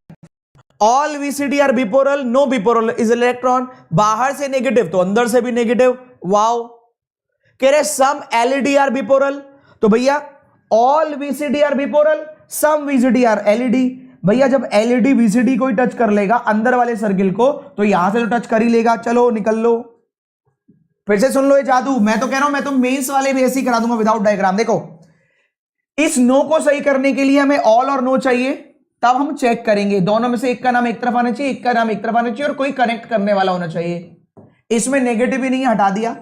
All VCD are bipolar, no bipolar is electron, बाहर से नेगेटिव तो अंदर से भी नेगेटिव, वाओ। कह रहे सम एलईडी आर बिपोरल, तो भैया all VCD are bipolar, some VCD are LED. भैया जब एलईडी वीसीडी को ही टच कर लेगा अंदर वाले सर्किल को, तो यहां से तो टच कर ही लेगा। चलो निकल लो, फिर से सुन लो ये जादू। मैं तो कह रहा हूं, मैं तो मेंस वाले भी ऐसे ही करा दूंगा विदाउट डायग्राम। देखो, इस नो को सही करने के लिए हमें ऑल और नो चाहिए, तब हम चेक करेंगे दोनों में से एक का नाम एक तरफ आना चाहिए, एक का नाम एक तरफ आना चाहिए, और कोई कनेक्ट करने वाला होना चाहिए। इसमें नेगेटिव ही नहीं, हटा दिया।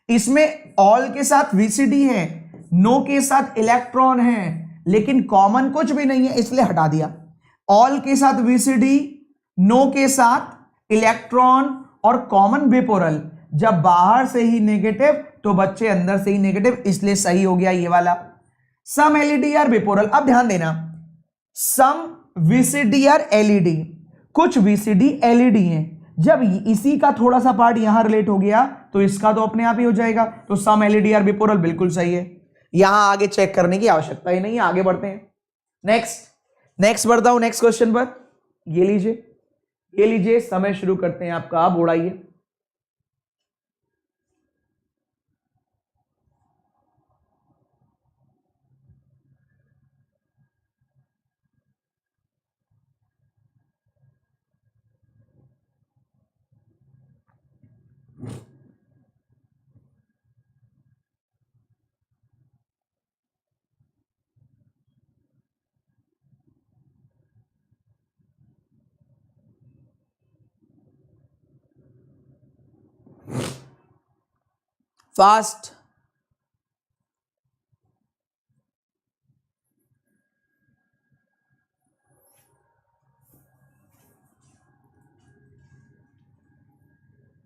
इसमें ऑल के साथ वीसीडी है, नो के साथ इलेक्ट्रॉन है, लेकिन कॉमन कुछ भी नहीं है इसलिए हटा दिया। ऑल के साथ वीसीडी, नो के साथ इलेक्ट्रॉन और कॉमन वेपोरल, जब बाहर से ही नेगेटिव तो बच्चे अंदर से ही नेगेटिव, इसलिए सही हो गया ये वाला। सम एलईडी आर वेपोरल, अब ध्यान देना, सम वीसीडी आर एलईडी, कुछ वीसीडी एलईडी हैं, जब इसी का थोड़ा सा पार्ट यहां रिलेट हो गया तो इसका तो अपने आप ही हो जाएगा, तो सम एलईडी आर वेपोरल बिल्कुल सही है, यहां आगे चेक करने की आवश्यकता ही नहीं है। आगे बढ़ते हैं, नेक्स्ट बढ़ता हूं नेक्स्ट क्वेश्चन पर। ये लीजिए समय शुरू करते हैं आपका, आप उड़ाइए। फास्ट,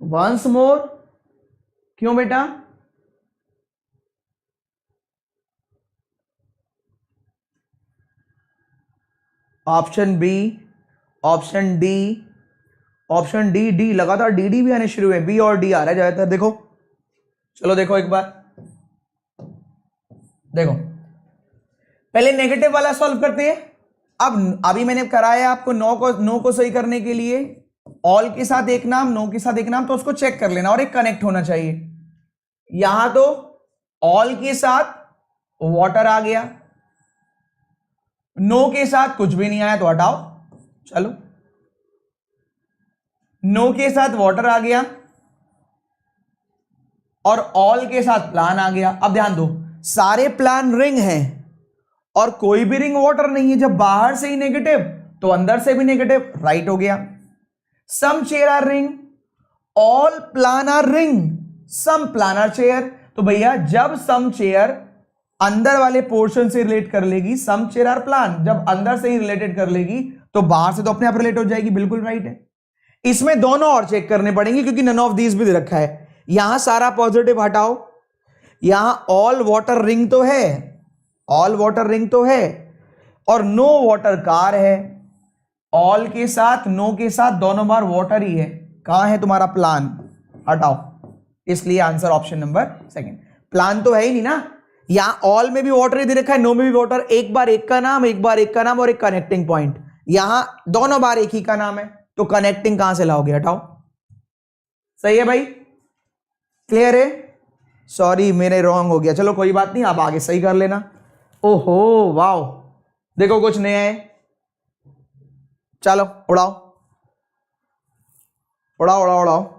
वंस मोर, क्यों बेटा? Option B, option D, option D, D लगातार डी भी आने शुरू हुए, बी और डी आ रहा है ज्यादातर। देखो, चलो देखो एक बार, देखो पहले नेगेटिव वाला सॉल्व करते हैं। अब अभी मैंने कराया आपको नो को सही करने के लिए, ऑल के साथ एक नाम, नो के साथ एक नाम, तो उसको चेक कर लेना और एक कनेक्ट होना चाहिए। यहां तो ऑल के साथ वाटर आ गया, नो के साथ कुछ भी नहीं आया तो हटाओ, चलो नो के साथ वाटर आ गया और ऑल के साथ प्लान आ गया। अब ध्यान दो, सारे प्लान रिंग हैं और कोई भी रिंग वाटर नहीं है, जब बाहर से ही नेगेटिव तो अंदर से भी नेगेटिव, राइट हो गया। Some chair are ring, all plan are ring, some plan are chair, तो भैया जब सम चेयर अंदर वाले पोर्शन से रिलेट कर लेगी, सम चेयर आर प्लान जब अंदर से ही रिलेटेड कर लेगी तो बाहर से तो अपने आप रिलेट हो जाएगी, बिल्कुल राइट है। इसमें दोनों और चेक करने पड़ेंगे क्योंकि नन ऑफ दीज भी दे रखा है। यहां सारा पॉजिटिव हटाओ, यहां ऑल वाटर रिंग तो है, ऑल वाटर रिंग तो है और नो वाटर कार है, ऑल के साथ नो के साथ दोनों बार वाटर ही है, कहां है तुम्हारा प्लान, हटाओ, इसलिए answer option number second. Plan तो है ही नहीं ना, यहां ऑल में भी वाटर ही दे रखा है, नो में भी वाटर, एक बार एक का नाम, एक बार एक का नाम और एक कनेक्टिंग पॉइंट, यहां दोनों बार एक ही का नाम है, तो कनेक्टिंग कहां से लाओगे, हटाओ। सही है भाई, क्लियर है? सॉरी मेरे रॉन्ग हो गया, चलो कोई बात नहीं, आप आगे सही कर लेना। ओहो वाओ, देखो कुछ नया है, चलो उड़ाओ उड़ाओ उड़ाओ उड़ाओ।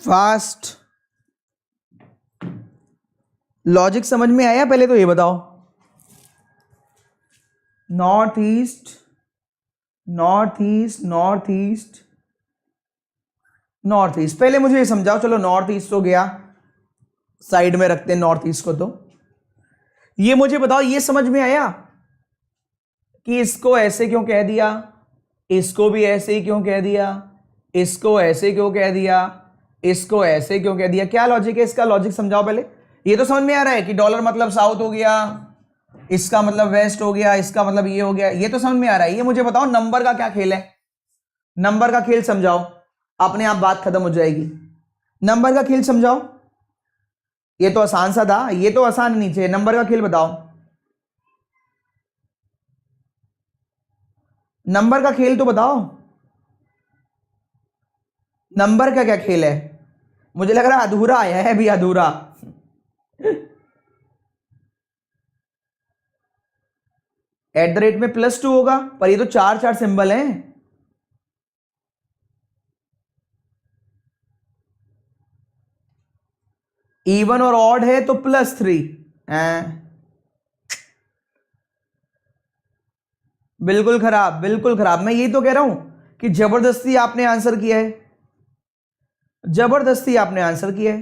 फास्ट। लॉजिक समझ में आया? पहले तो ये बताओ, north east north east north east north east. पहले मुझे ये समझाओ, चलो नॉर्थ ईस्ट हो गया, साइड में रखते हैं नॉर्थ ईस्ट को। तो ये मुझे बताओ, ये समझ में आया कि इसको ऐसे क्यों कह दिया, इसको भी ऐसे ही क्यों कह दिया, इसको ऐसे क्यों कह दिया, इसको ऐसे क्यों कह दिया? क्या लॉजिक है इसका? लॉजिक समझाओ पहले। ये तो समझ में आ रहा है कि डॉलर मतलब साउथ हो गया, इसका मतलब वेस्ट हो गया, इसका मतलब ये हो गया, ये तो समझ में आ रहा है। ये मुझे बताओ नंबर का क्या खेल है? नंबर का खेल समझाओ, अपने आप बात खत्म हो जाएगी। नंबर का खेल समझाओ। ये तो आसान सा था, ये तो आसान नीचे। नंबर का खेल बताओ, नंबर का खेल तो बताओ, नंबर का क्या खेल है? मुझे लग रहा है अधूरा आया है, अभी अधूरा। एट द रेट में +2 होगा, पर ये तो 4 सिंबल हैं। इवन और ऑड है तो +3। बिल्कुल खराब, बिल्कुल खराब। मैं यही तो कह रहा हूं कि जबरदस्ती आपने आंसर किया है, जबरदस्ती आपने आंसर किया है।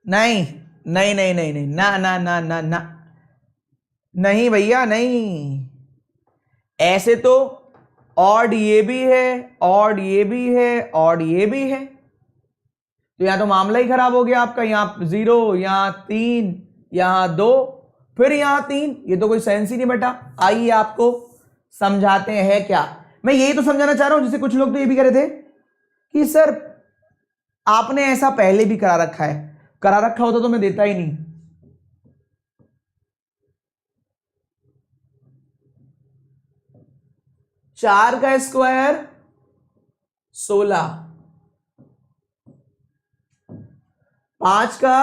नहीं नहीं नहीं नहीं नहीं, ना ना ना ना ना, नहीं भैया नहीं। ऐसे तो ऑड ये भी है, ऑड ये भी है, ऑड ये भी है, तो यहां तो मामला ही खराब हो गया आपका। यहां 0, यहां 3, यहां 2, फिर यहां 3। ये तो कोई सेंस ही नहीं बेटा। आइए आपको समझाते हैं क्या। मैं यही तो समझाना चाह रहा हूं, जैसे कुछ लोग तो ये भी कह रहे थे कि सर आपने ऐसा पहले भी करा रखा है, करा रखा होता तो मैं देता ही नहीं। चार का स्क्वायर 16, 5 का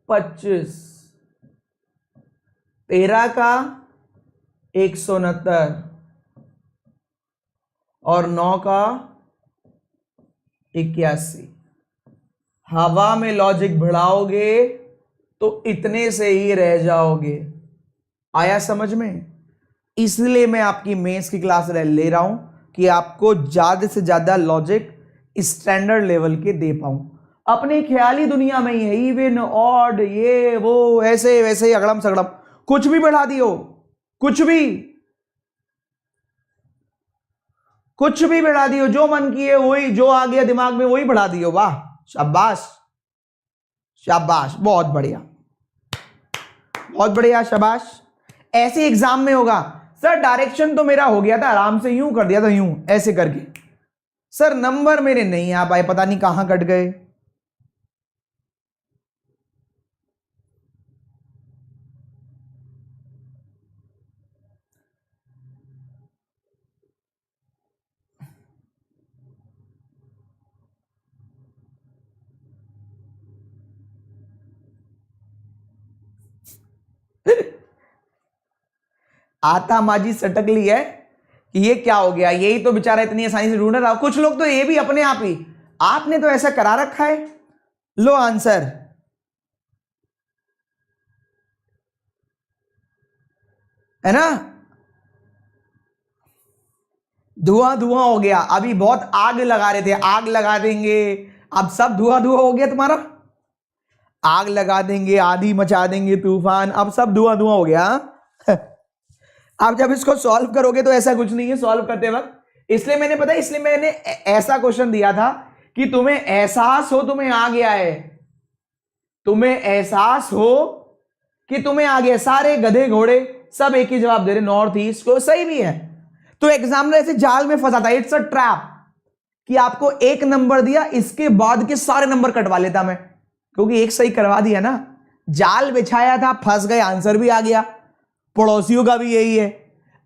25, 13 का 169 और 9 का 81। हवा में लॉजिक बढ़ाओगे तो इतने से ही रह जाओगे। आया समझ में? इसलिए मैं आपकी मेंस की क्लास ले रहा हूं कि आपको ज्यादा से ज्यादा लॉजिक स्टैंडर्ड लेवल के दे पाऊं। अपने ख्याली दुनिया में ही है, इवन ऑड ये वो ऐसे वैसे अगड़म सगड़म कुछ भी बढ़ा दियो, कुछ भी बढ़ा दियो, जो मन किए वही, जो आ गया दिमाग में वही बढ़ा दियो। वाह, शाबाश शाबाश, बहुत बढ़िया, बहुत बढ़िया, शाबाश। ऐसे एग्जाम में होगा सर, डायरेक्शन तो मेरा हो गया था, आराम से यूं कर दिया था, यूं ऐसे करके। सर नंबर मेरे नहीं आ पाए, पता नहीं कहां कट गए। आता माजी सटक ली है कि ये क्या हो गया, यही तो बेचारा इतनी आसानी से ढूंढ रहा। कुछ लोग तो ये भी अपने आप ही, आपने तो ऐसा करा रखा है। लो आंसर, है ना? धुआं धुआं हो गया। अभी बहुत आग लगा रहे थे, आग लगा देंगे, अब सब धुआं धुआं हो गया तुम्हारा। आग लगा देंगे, आधी मचा देंगे तूफान, अब सब धुआं धुआं हो गया। आप जब इसको सॉल्व करोगे तो ऐसा कुछ नहीं है सॉल्व करते वक्त। इसलिए मैंने पता है, इसलिए मैंने ऐसा क्वेश्चन दिया था कि तुम्हें एहसास हो तुम्हें आ गया है, तुम्हें एहसास हो कि तुम्हें आ गया। सारे गधे घोड़े सब एक ही जवाब दे रहे, नॉर्थ ईस्ट को। सही भी है, तो एग्जामिनर ऐसे जाल में फंसाता है, इट्स अ ट्रैप, कि आपको एक नंबर दिया, इसके बाद के सारे नंबर कटवा लेता मैं, क्योंकि एक सही करवा दिया ना। जाल बिछाया था, फंस गए, आंसर भी आ गया। पड़ोसियों का भी यही है।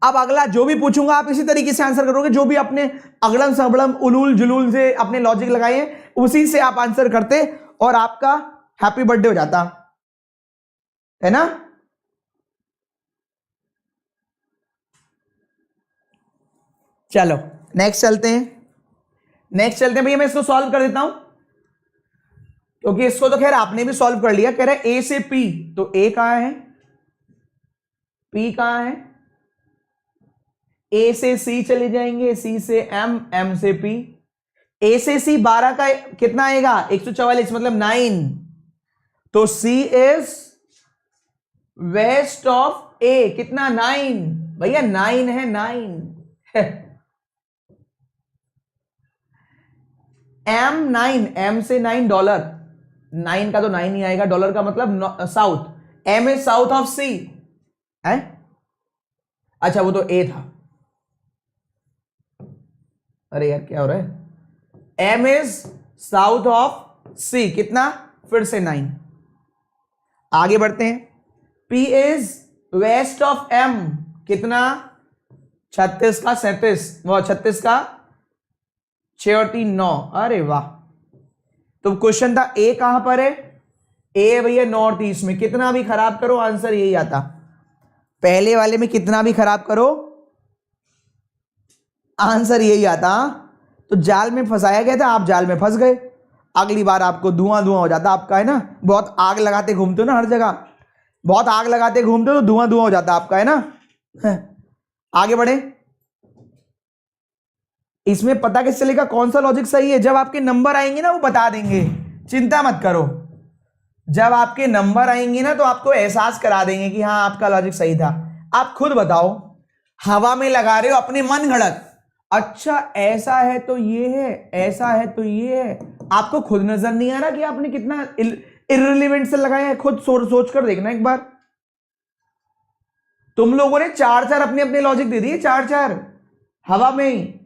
अब अगला जो भी पूछूंगा आप इसी तरीके से आंसर करोगे, जो भी अपने अगड़म सगड़म उलूल जुलूल से अपने लॉजिक लगाए हैं उसी से आप आंसर करते और आपका हैप्पी बर्थडे हो जाता, है ना? चलो नेक्स्ट चलते हैं भैया। मैं इसको सॉल्व कर देता हूं क्योंकि इसको तो खैर आपने भी सॉल्व कर लिया। कह रहा है ए से पी, तो ए कहां है, पी कहां है, ए से सी चले जाएंगे, सी से एम, एम से पी। ए से सी 12 का कितना आएगा 144, मतलब 9। तो सी इज वेस्ट ऑफ ए, कितना 9 भैया, 9 है 9 एम 9, एम से 9 डॉलर, 9 का तो 9 ही आएगा, डॉलर का मतलब south, M is south of C है। अच्छा वो तो ए था, अरे यार क्या हो रहा है, M is south of C, कितना फिर से 9। आगे बढ़ते हैं, P is west of M, कितना 36 का 37, वो 36 का 6 और 3 9। अरे वाह, तो क्वेश्चन था ए कहां पर है, ए भैया नॉर्थ ईस्ट में। कितना भी खराब करो आंसर यही आता, पहले वाले में कितना भी खराब करो आंसर यही आता। तो जाल में फंसाया गया था, आप जाल में फंस गए, अगली बार आपको धुआं धुआं हो जाता आपका, है ना। बहुत आग लगाते घूमते हो ना हर जगह, बहुत आग लगाते घूमते हो तो धुआं धुआं हो जाता आपका, है ना। आगे बढ़े, इसमें पता कैसे चलेगा कौन सा लॉजिक सही है, जब आपके नंबर आएंगे ना वो बता देंगे, चिंता मत करो। जब आपके नंबर आएंगे ना तो आपको एहसास करा देंगे कि हाँ आपका लॉजिक सही था। आप खुद बताओ, हवा में लगा रहे हो अपने मन घड़त, अच्छा ऐसा है तो ये है, ऐसा है तो ये है, आपको खुद नजर नहीं आ रहा कि आपने कितना इररिलेवेंट से लगाया है। खुद सोच कर देखना एक बार। तुम लोगों ने 4 अपने अपने लॉजिक दे दिए, 4 हवा में ही।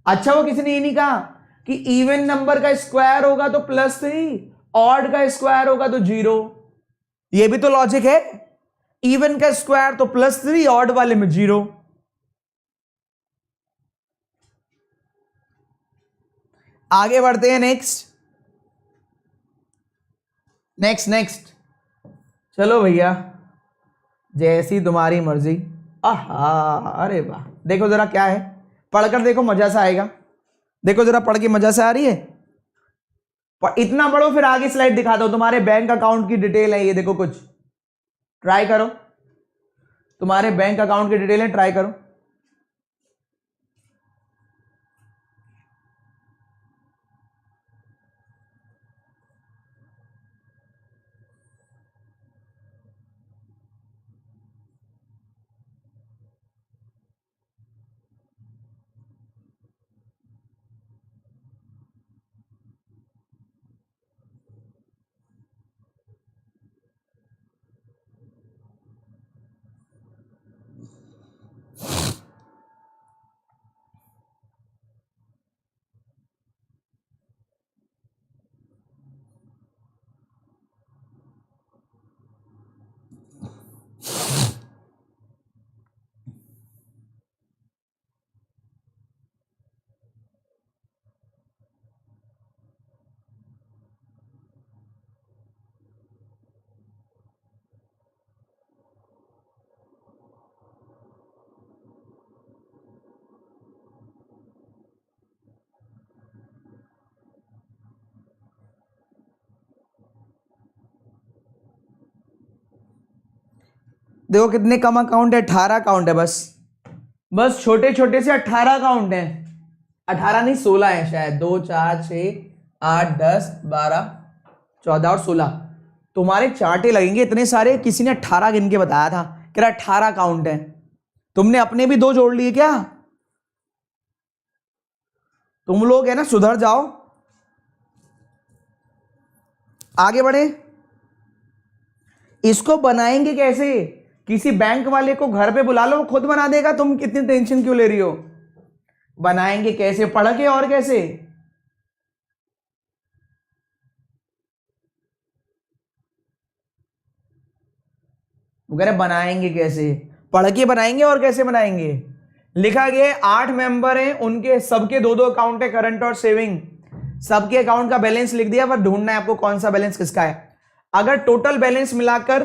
अच्छा वो किसी ने ये नहीं कहा कि इवन नंबर का स्क्वायर होगा तो +3, ऑड का स्क्वायर होगा तो 0। ये भी तो लॉजिक है, इवन का स्क्वायर तो +3, ऑड वाले में 0। आगे बढ़ते हैं, नेक्स्ट। चलो भैया जैसी तुम्हारी मर्जी। आहा, अरे वाह, देखो जरा क्या है, पढ़कर देखो मजा सा आएगा। देखो जरा पढ़ के मजा से आ रही है, इतना पढ़ो फिर आगे स्लाइड दिखाता हूं। तुम्हारे बैंक अकाउंट की डिटेल है ये, देखो कुछ ट्राई करो, तुम्हारे बैंक अकाउंट की डिटेल है, ट्राई करो। देखो कितने कम अकाउंट है, 18 अकाउंट है, बस छोटे छोटे से 18 अकाउंट है। 18 नहीं 16 है शायद, 2 4 6 8 10 12 14 और 16। तुम्हारे चार्टे लगेंगे इतने सारे, किसी ने 18 गिन के बताया था, कह रहा 18 अकाउंट है। तुमने अपने भी 2 जोड़ लिए क्या? तुम लोग है ना सुधर जाओ। आगे बढ़े, इसको बनाएंगे कैसे? किसी बैंक वाले को घर पे बुला लो, वो खुद बना देगा, तुम कितनी टेंशन क्यों ले रही हो? बनाएंगे कैसे, पढ़ के और कैसे? वो कह रहे बनाएंगे कैसे, पढ़ के बनाएंगे और कैसे बनाएंगे? लिखा गया 8 मेंबर हैं, उनके सबके 2-2 अकाउंट है, करंट और सेविंग। सबके अकाउंट का बैलेंस लिख दिया, पर ढूंढना है आपको कौन सा बैलेंस किसका है। अगर टोटल बैलेंस मिलाकर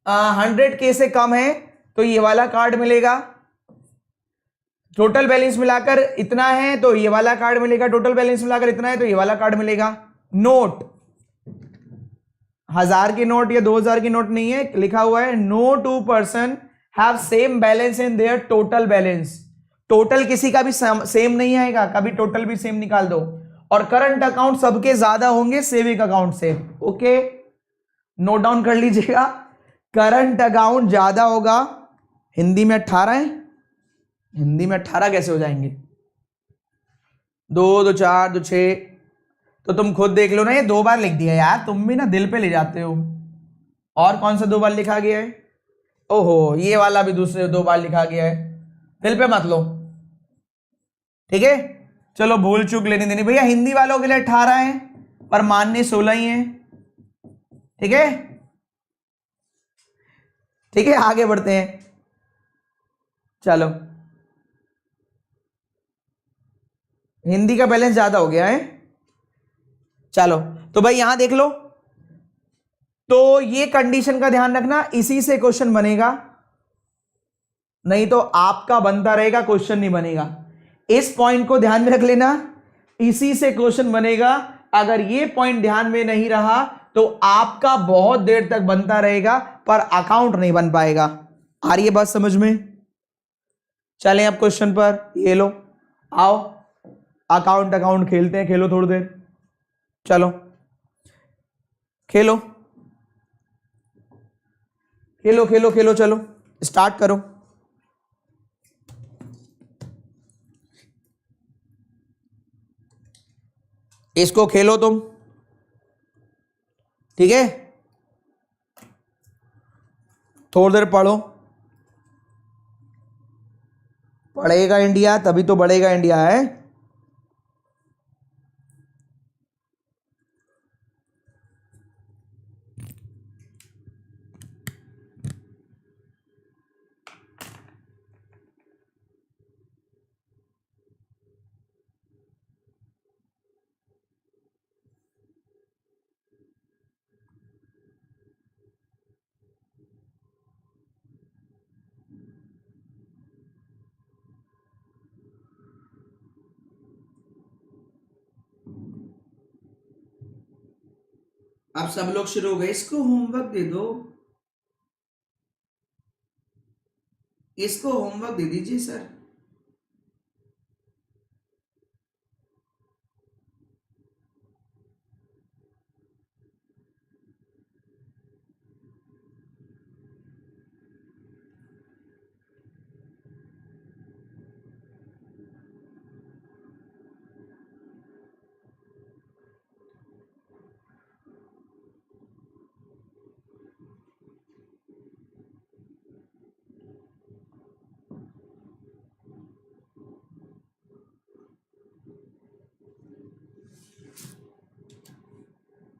100K से कम है तो ये वाला कार्ड मिलेगा, टोटल बैलेंस मिलाकर इतना है तो ये वाला कार्ड मिलेगा, टोटल बैलेंस मिलाकर इतना है तो ये वाला कार्ड मिलेगा। नोट 1000 की नोट या 2000 की नोट नहीं है, लिखा हुआ है no two person have same balance in their total balance. Total किसी का भी सेम नहीं आएगा, कभी टोटल भी सेम निकाल दो। और करंट अकाउंट सबके ज्यादा होंगे सेविंग अकाउंट से। ओके, नोट डाउन कर लीजिएगा, करंट अकाउंट ज्यादा होगा। हिंदी में 18 है, हिंदी में 18 कैसे हो जाएंगे? 2 2 4 2 6, तो तुम खुद देख लो ना, ये 2 बार लिख दिया यार, तुम भी ना दिल पे ले जाते हो। और कौन सा 2 बार लिखा गया है? ओहो, ये वाला भी दूसरे 2 बार लिखा गया है, दिल पे मत लो, ठीक है। चलो भूल चूक लेनी देनी भैया, हिंदी वालों के लिए 18 है पर मान्य 16 ही है, ठीक है। ठीक है, आगे बढ़ते हैं। चलो, हिंदी का बैलेंस ज्यादा हो गया है। चलो तो भाई यहां देख लो, तो ये कंडीशन का ध्यान रखना, इसी से क्वेश्चन बनेगा, नहीं तो आपका बनता रहेगा, क्वेश्चन नहीं बनेगा। इस पॉइंट को ध्यान में रख लेना, इसी से क्वेश्चन बनेगा। अगर ये पॉइंट ध्यान में नहीं रहा तो आपका बहुत देर तक बनता रहेगा पर अकाउंट नहीं बन पाएगा। आ रही है बात समझ में? चलें अब क्वेश्चन पर, ये लो, आओ अकाउंट अकाउंट खेलते हैं, खेलो थोड़ी देर, चलो खेलो खेलो खेलो खेलो, चलो स्टार्ट करो। इसको खेलो तुम, ठीक है, थोड़ी देर पढ़ो। पढ़ेगा इंडिया तभी तो बढ़ेगा इंडिया है। अब सब लोग शुरू हो गए, इसको होमवर्क दे दो, इसको होमवर्क दे दीजिए सर।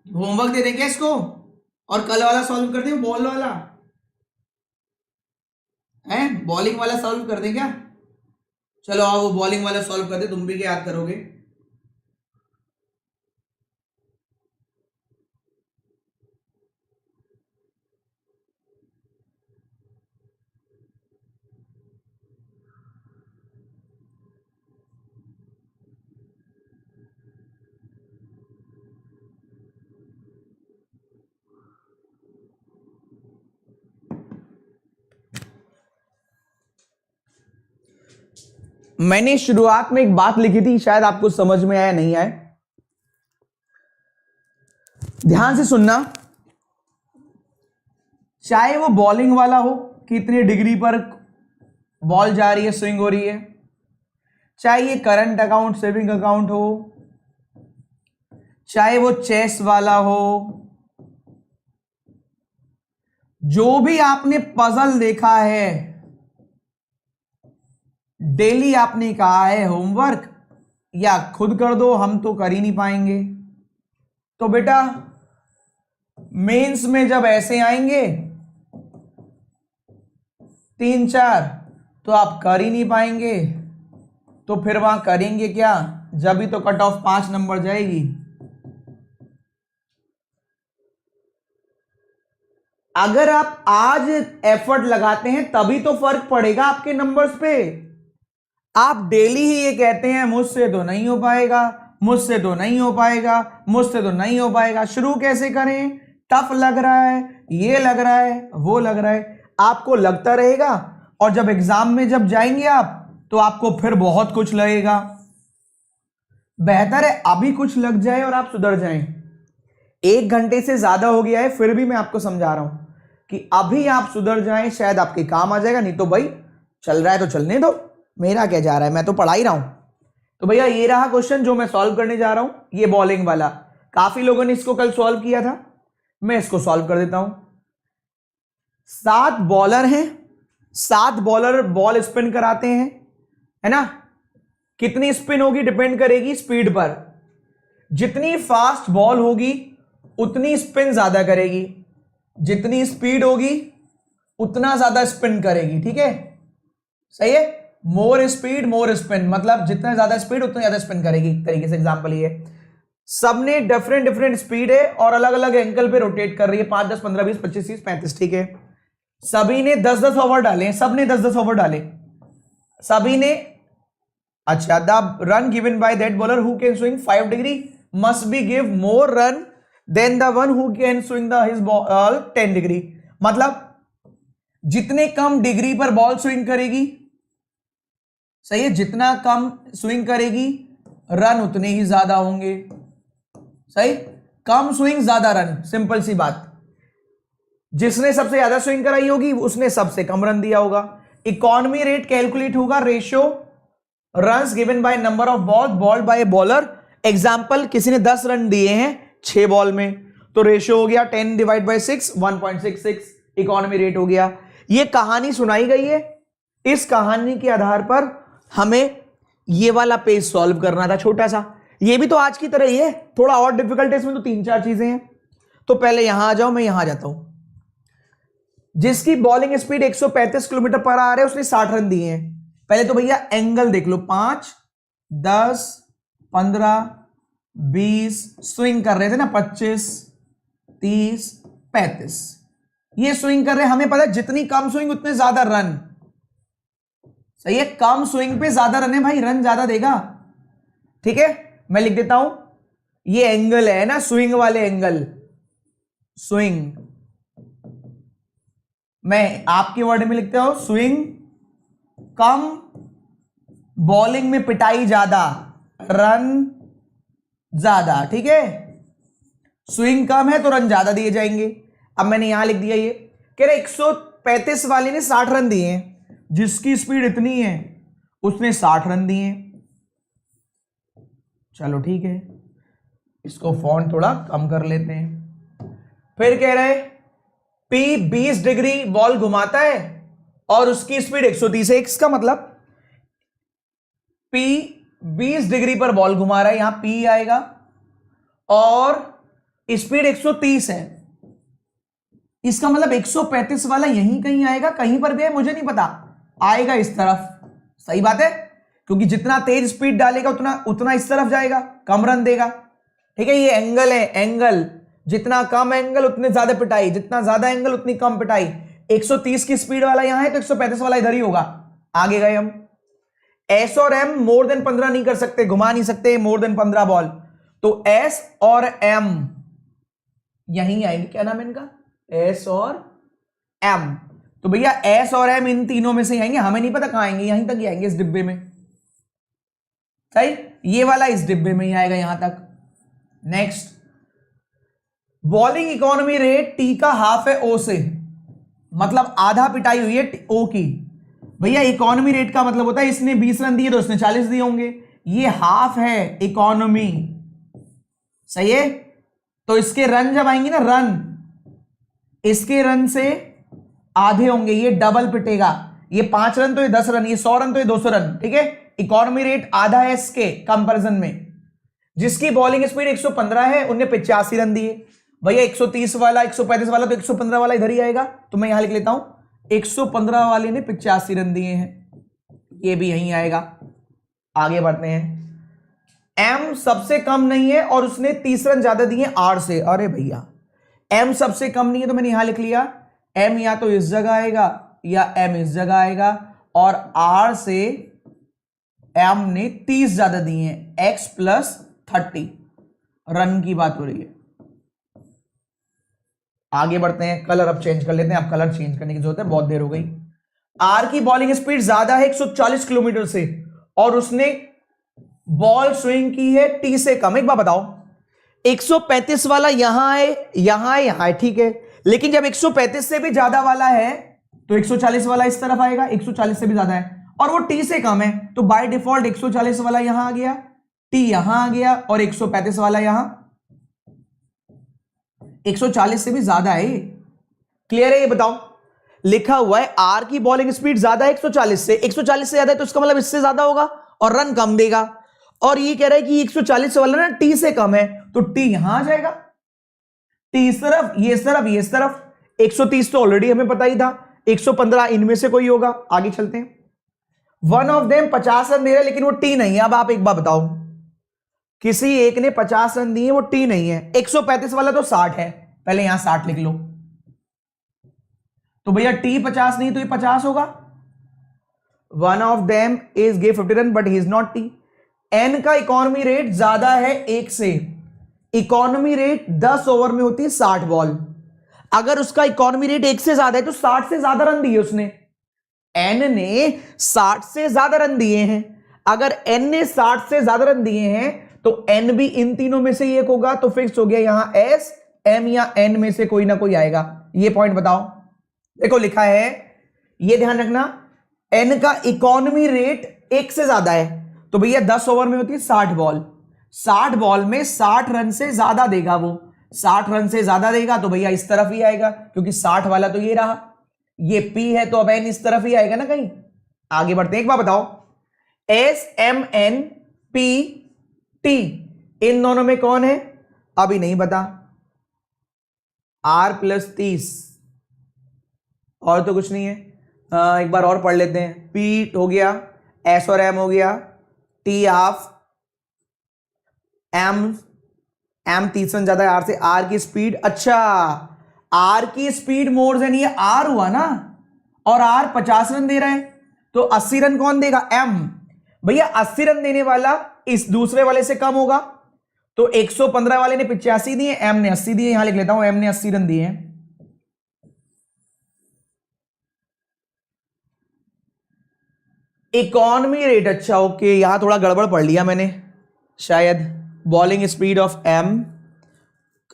होमवर्क दे दें क्या इसको, और कल वाला सॉल्व कर दें, बॉल वाला है, बॉलिंग वाला सॉल्व कर दें क्या? चलो आओ वो बॉलिंग वाला सॉल्व कर दे, तुम भी क्या याद करोगे। मैंने शुरुआत में एक बात लिखी थी, शायद आपको समझ में आया नहीं आया, ध्यान से सुनना। चाहे वो बॉलिंग वाला हो, कितनी डिग्री पर बॉल जा रही है, स्विंग हो रही है, चाहे ये करंट अकाउंट सेविंग अकाउंट हो, चाहे वो चेस वाला हो, जो भी आपने पजल देखा है, डेली आपने कहा है होमवर्क या खुद कर दो, हम तो कर ही नहीं पाएंगे। तो बेटा मेंस में जब ऐसे आएंगे 3 4 तो आप कर ही नहीं पाएंगे, तो फिर वहां करेंगे क्या, जब ही तो कट ऑफ 5 नंबर जाएगी। अगर आप आज एफर्ट लगाते हैं तभी तो फर्क पड़ेगा आपके नंबर्स पे। आप डेली ही ये कहते हैं मुझसे तो नहीं हो पाएगा, मुझसे तो नहीं हो पाएगा, मुझसे तो नहीं हो पाएगा। शुरू कैसे करें? टफ लग रहा है, ये लग रहा है, वो लग रहा है, आपको लगता रहेगा और जब एग्जाम में जब जाएंगे आप तो आपको फिर बहुत कुछ लगेगा। बेहतर है अभी कुछ लग जाए और आप सुधर जाएं। 1 घंटे से ज्यादा हो गया है, फिर भी मैं आपको समझा रहा हूं कि अभी आप सुधर जाएं, शायद आपके काम आ जाएगा। नहीं तो भाई चल रहा है तो चलने दो, मेरा क्या जा रहा है, मैं तो पढ़ा ही रहा हूं। तो भैया ये रहा क्वेश्चन जो मैं सॉल्व करने जा रहा हूं, ये बॉलिंग वाला। काफी लोगों ने इसको कल सॉल्व किया था, मैं इसको सॉल्व कर देता हूं। 7 बॉलर हैं, 7 बॉलर बॉल स्पिन कराते हैं, है ना। कितनी स्पिन होगी डिपेंड करेगी स्पीड पर। जितनी फास्ट बॉल होगी उतनी स्पिन ज्यादा करेगी, जितनी स्पीड होगी उतना ज्यादा स्पिन करेगी। ठीक है, सही है। मोर स्पीड मोर स्पिन, मतलब जितना ज्यादा स्पीड उतना ज्यादा स्पिन करेगी। एक तरीके से एग्जांपल ये, सबने डिफरेंट डिफरेंट स्पीड है और अलग अलग एंगल पे रोटेट कर रही है। 5, 10, 15, 20, 25, 30, 35। ठीक है, सभी ने 10-10 ओवर डाले, सबने 10-10 ओवर डाले, सभी ने। अच्छा, the run given by that bowler who can swing 5 degree must be give more run than the one who can swing his ball 10 degree. मतलब जितने कम डिग्री पर बॉल स्विंग करेगी, सही है, जितना कम स्विंग करेगी रन उतने ही ज्यादा होंगे। सही, कम स्विंग ज्यादा रन, सिंपल सी बात। जिसने सबसे ज्यादा स्विंग कराई होगी उसने सबसे कम रन दिया होगा। इकोनॉमी रेट कैलकुलेट होगा ratio runs given by number of ball bowled by bowler. Example, किसी ने 10 रन दिए हैं 6 बॉल में, तो रेशियो हो गया 10 डिवाइड बाय 6, 1.66 इकोनॉमी रेट हो गया। ये कहानी सुनाई गई है, इस कहानी के आधार पर हमें ये वाला पेज सॉल्व करना था, छोटा सा। ये भी तो आज की तरह ही है, थोड़ा और डिफिकल्ट है, इसमें तो 3-4 चीजें हैं। तो पहले यहां आ जाओ, मैं यहां आ जाता हूं। जिसकी बॉलिंग स्पीड 135 किलोमीटर पर आ रहा है उसने 60 रन दिए हैं। पहले तो भैया एंगल देख लो, 5, 10, 15, 20 स्विंग कर रहे थे ना, 25, 30, 35 ये स्विंग कर रहे हैं। हमें पता है जितनी कम स्विंग उतने ज्यादा रन। सही है, कम स्विंग पे ज्यादा रन है भाई, रन ज्यादा देगा। ठीक है, मैं लिख देता हूं, ये एंगल है ना, स्विंग वाले एंगल, स्विंग मैं आपके वर्ड में लिखता हूं, स्विंग कम, बॉलिंग में पिटाई ज्यादा, रन ज्यादा। ठीक है, स्विंग कम है तो रन ज्यादा दिए जाएंगे। अब मैंने यहां लिख दिया, ये कह रहे 135 वाले ने 60 रन दिए हैं, जिसकी स्पीड इतनी है उसने 60 रन दिए। चलो ठीक है, इसको फॉन्ट थोड़ा कम कर लेते हैं। फिर कह रहे P 20 डिग्री बॉल घुमाता है और उसकी स्पीड 130 है। इसका मतलब P 20 डिग्री पर बॉल घुमा रहा है, यहां P आएगा, और स्पीड 130 है। इसका मतलब 135 वाला यहीं कहीं आएगा, कहीं पर भी है मुझे नहीं पता, आएगा इस तरफ। सही बात है, क्योंकि जितना तेज स्पीड डालेगा उतना उतना इस तरफ जाएगा, कम रन देगा। ठीक है, ये एंगल है, एंगल जितना कम एंगल उतने ज्यादा पिटाई, जितना ज्यादा एंगल उतनी कम पिटाई। 130 की स्पीड वाला यहां है तो 135 वाला इधर ही होगा। आगे गए हम, एस और एम मोर देन 15 नहीं कर सकते, घुमा नहीं सकते मोर देन 15 बॉल, तो एस और एम यहीं आएंगे। क्या नाम है इनका, एस और एम। तो भैया एस और एम इन तीनों में से आएंगे, हमें नहीं पता कहां आएंगे, यहीं तक ही आएंगे, इस डिब्बे में। सही, ये वाला इस डिब्बे में ही आएगा यहां तक। Next, bowling economy rate T का हाफ है ओ से, मतलब आधा पिटाई हुई है ओ की। भैया इकोनॉमी रेट का मतलब होता है इसने 20 रन दिए तो उसने 40 दिए होंगे, ये हाफ है इकोनॉमी। सही है, तो इसके रन जब आएंगे ना, रन इसके रन से आधे होंगे, ये डबल पिटेगा। ये 5 रन तो ये 10 रन, ये 100 रन तो ये 200 रन। ठीक है, इकोनॉमी रेट आधा है इसके कंपैरिजन में। जिसकी बॉलिंग स्पीड 115 है उन्हें 85 रन दिए। भैया 130 वाला 135 वाला तो 115 वाला इधर ही आएगा, तो मैं यहां लिख लेता हूं 115 वाले ने 85 रन दिए हैं, ये भी यहीं आएगा। आगे बढ़ते हैं, एम सबसे कम नहीं है और उसने 30 रन ज्यादा दिए आर से। अरे भैया एम सबसे कम नहीं है तो मैंने यहां लिख लिया, एम या तो इस जगह आएगा या एम इस जगह आएगा, और आर से एम ने 30 ज्यादा दिए हैं, एक्स प्लस 30 रन की बात हो रही है। आगे बढ़ते हैं, कलर अब चेंज कर लेते हैं, अब कलर चेंज करने की जरूरत है, बहुत देर हो गई। आर की बॉलिंग स्पीड ज्यादा है 140 किलोमीटर से और उसने बॉल स्विंग की है टी से कम। एक बात बताओ, 135 वाला यहां है, यहां है, यहां है, ठीक है, लेकिन जब 135 से भी ज्यादा वाला है तो 140 वाला इस तरफ आएगा, 140 से भी ज्यादा है और वो टी से कम है तो बाय डिफॉल्ट 140 वाला यहां आ गया, टी यहां आ गया और 135 वाला यहां, 140 से भी ज्यादा है ये। क्लियर है? ये बताओ, लिखा हुआ है आर की बॉलिंग स्पीड ज्यादा है 140 से, 140 से ज्यादा है तो इसका मतलब इससे ज्यादा होगा और रन कम देगा, और ये कह रहा है कि 140 वाला ना टी से कम है तो टी यहां आ जाएगा, टी इस तरफ, ये इस तरफ, ये इस तरफ। 130 तो ऑलरेडी हमें पता ही था, 115 इनमें से कोई होगा। आगे चलते हैं। वन ऑफ देम 50 रन दे रहा है लेकिन वो टी नहीं है। अब आप एक बात बताओ, किसी एक ने 50 रन दिए, वो टी नहीं है। 135 वाला तो 60 है, पहले यहां 60 लिख लो, तो भैया टी 50 नहीं तो ये 50 होगा। One of them is give 50 run but he is not T. N का इकोनॉमी रेट ज्यादा है 1 से, इकोनॉमी रेट 10 ओवर में होती है 60 बॉल, अगर उसका इकोनॉमी रेट 1 से ज्यादा है तो 60 से ज्यादा रन दिए उसने। एन ने 60 से ज्यादा रन दिए हैं, अगर एन ने 60 से ज्यादा रन दिए हैं तो एन भी इन तीनों में से एक होगा, तो फिक्स हो गया यहां एस, एम या एन में से कोई ना कोई आएगा। ये पॉइंट बताओ, देखो लिखा है, ये ध्यान रखना, एन का इकोनॉमी रेट 1 से ज्यादा है तो भैया 10 ओवर में होती है 60 बॉल, 60 बॉल में 60 रन से ज्यादा देगा वो, 60 रन से ज्यादा देगा तो भैया इस तरफ ही आएगा, क्योंकि 60 वाला तो ये रहा, ये पी है तो अब एन इस तरफ ही आएगा ना कहीं। आगे बढ़ते हैं, एक बार बताओ, S M N P T इन दोनों में कौन है? अभी नहीं पता। आर प्लस 30 और तो कुछ नहीं है। एक बार और पढ़ लेते हैं। पी हो गया, एस और एम हो गया, टी हाफ, एम 30 रन ज्यादा है आर से। आर की स्पीड, अच्छा आर की स्पीड मोर देन, ये आर हुआ ना, और आर 50 रन दे रहा है तो 80 रन कौन देगा? एम। भैया 80 रन देने वाला इस दूसरे वाले से कम होगा, तो 115 वाले ने 85 दिए, एम ने 80 दिए। यहां लिख लेता हूं, एम ने 80 रन दिए हैं। इकोनॉमी रेट, अच्छा ओके, यहां थोड़ा गड़बड़ पढ़ लिया मैंने शायद। बॉलिंग स्पीड ऑफ एम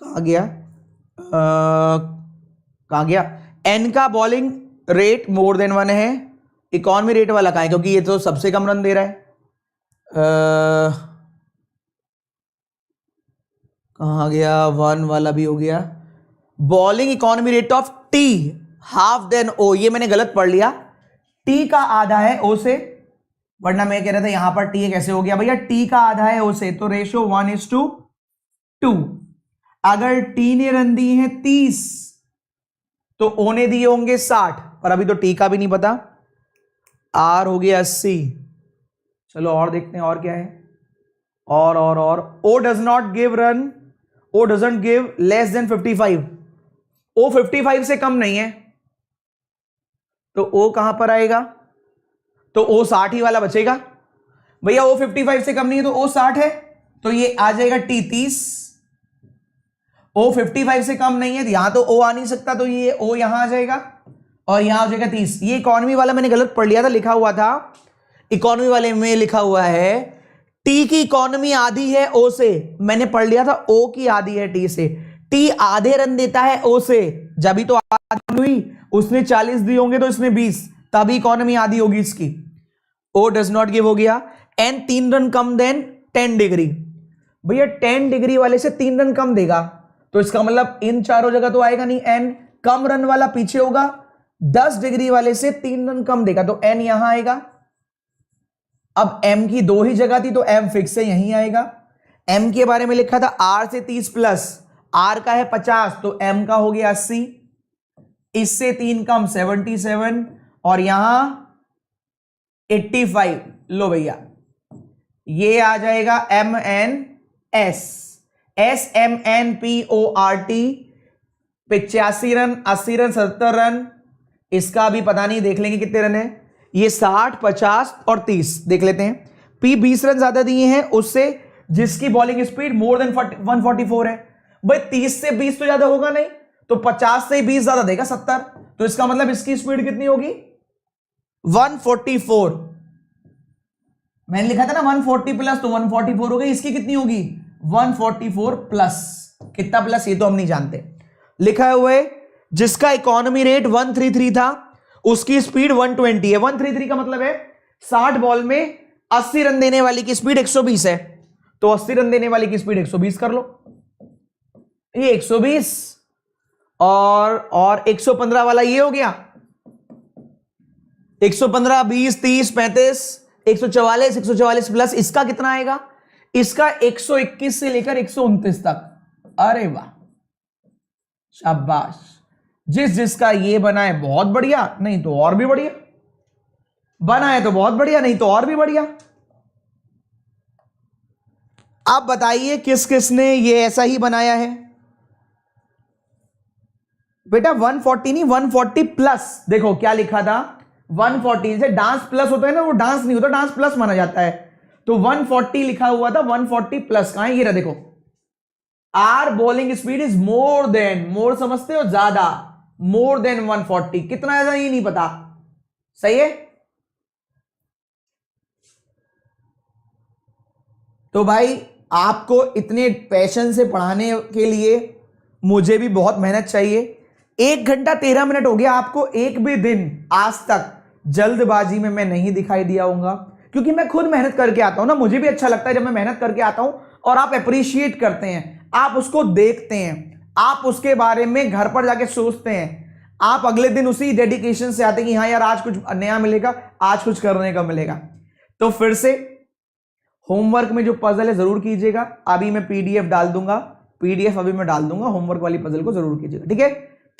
कहां गया, कहां गया, एन का बॉलिंग रेट मोर देन 1 है, इकोनॉमी रेट वाला कहां है, क्योंकि ये तो सबसे कम रन दे रहा है। कहां गया, 1 वाला भी हो गया। Bowling economy rate of T half than O, ये मैंने गलत पढ़ लिया, टी का आधा है ओ से, वरना मैं कह रहा था यहां पर टी कैसे हो गया, भैया टी का आधा है ओ से, तो रेशियो 1:2। अगर टी ने रन दिए हैं 30 तो ओ ने दिए होंगे 60, पर अभी तो टी का भी नहीं पता। आर हो गया 80। चलो और देखते हैं और क्या है। और O does not give run, O doesn't give less than 55, O 55 से कम नहीं है तो ओ कहां पर आएगा, तो ओ 60 ही वाला बचेगा। भैया ओ 55 से कम नहीं है तो ओ 60 है, तो ये आ जाएगा टी 30। ओ 55 से कम नहीं है, यहां तो ओ आ नहीं सकता, तो ये ओ यहां आ जाएगा और यहां हो जाएगा 30। ये इकोनॉमी वाला मैंने गलत पढ़ लिया था, लिखा हुआ था इकोनॉमी वाले में लिखा हुआ है टी की इकोनॉमी आधी है ओ से, मैंने पढ़ लिया था ओ की आधी है टी से। टी आधे रन देता है ओ से, जब भी तो आधी हुई, उसने 40 दिए होंगे तो इसने 20, तभी इकोनॉमी आधी होगी इसकी। ओ डज नॉट गिव हो गया। एन 3 रन कम देन 10 डिग्री, भैया 10 डिग्री वाले से 3 रन कम देगा तो इसका मतलब इन चारों जगह तो आएगा नहीं, एन कम रन वाला पीछे होगा, 10 डिग्री वाले से 3 रन कम देगा तो एन यहां आएगा। अब एम की 2 ही जगह थी तो एम फिक्स से यहीं आएगा। एम के बारे में लिखा था आर से 30 प्लस, आर का है 50 तो एम का हो गया 80, इससे 3 कम 77 और यहां 85। लो भैया ये आ जाएगा M N S, S M N P O R T, 85 run, 80 run, 70 run, इसका भी पता नहीं, देख लेंगे कितने रन है। ये 60, 50 और 30 देख लेते हैं। P 20 रन ज्यादा दिए हैं उससे जिसकी बॉलिंग स्पीड मोर देन 144 है। भाई 30 से 20 तो ज्यादा होगा नहीं, तो 50 से 20 ज्यादा देगा 70, तो इसका मतलब इसकी स्पीड कितनी होगी 144। मैंने लिखा था ना 140 प्लस, तो 144 हो गई, इसकी कितनी होगी 144 प्लस, कितना प्लस ये तो हम नहीं जानते। लिखा हुआ है जिसका इकोनॉमी रेट 133 था उसकी स्पीड 120 है। 133 का मतलब है 60 बॉल में 80 रन देने वाली की स्पीड 120 है, तो 80 रन देने वाली की स्पीड 120 कर लो, ये 120 और 115 वाला ये हो गया 115, 20, 30, 35, 144, 144 प्लस इसका कितना आएगा, इसका 121 से लेकर 129 तक। अरे वाह शाबाश, जिसका ये बना है बहुत बढ़िया, नहीं तो और भी बढ़िया, बना है तो बहुत बढ़िया, नहीं तो और भी बढ़िया। आप बताइए किस किसने ये ऐसा ही बनाया है बेटा। 140 नहीं 140 प्लस, देखो क्या लिखा था 140 से डांस प्लस होता है ना, वो डांस नहीं होता, डांस प्लस माना जाता है, तो 140 लिखा हुआ था, 140 प्लस कहां है, ये रहा देखो। R bowling speed is more than, more समझते हो ज्यादा, मोर देन 140, कितना है ये नहीं पता, सही है। तो भाई आपको इतने पैशन से पढ़ाने के लिए मुझे भी बहुत मेहनत चाहिए। 1 घंटा 13 मिनट हो गया, आपको एक भी दिन आज तक जल्दबाजी में मैं नहीं दिखाई दिया हूंगा, क्योंकि मैं खुद मेहनत करके आता हूं ना, मुझे भी अच्छा लगता है जब मैं मेहनत करके आता हूं और आप अप्रिशिएट करते हैं, आप उसको देखते हैं, आप उसके बारे में घर पर जाके सोचते हैं, आप अगले दिन उसी डेडिकेशन से आते हैं कि हाँ यार आज कुछ नया मिलेगा, आज कुछ करने का मिलेगा। तो फिर से होमवर्क में जो पजल है जरूर कीजिएगा, अभी मैं पीडीएफ डाल दूंगा, पीडीएफ अभी मैं डाल दूंगा, होमवर्क वाली पजल को जरूर कीजिएगा, ठीक है।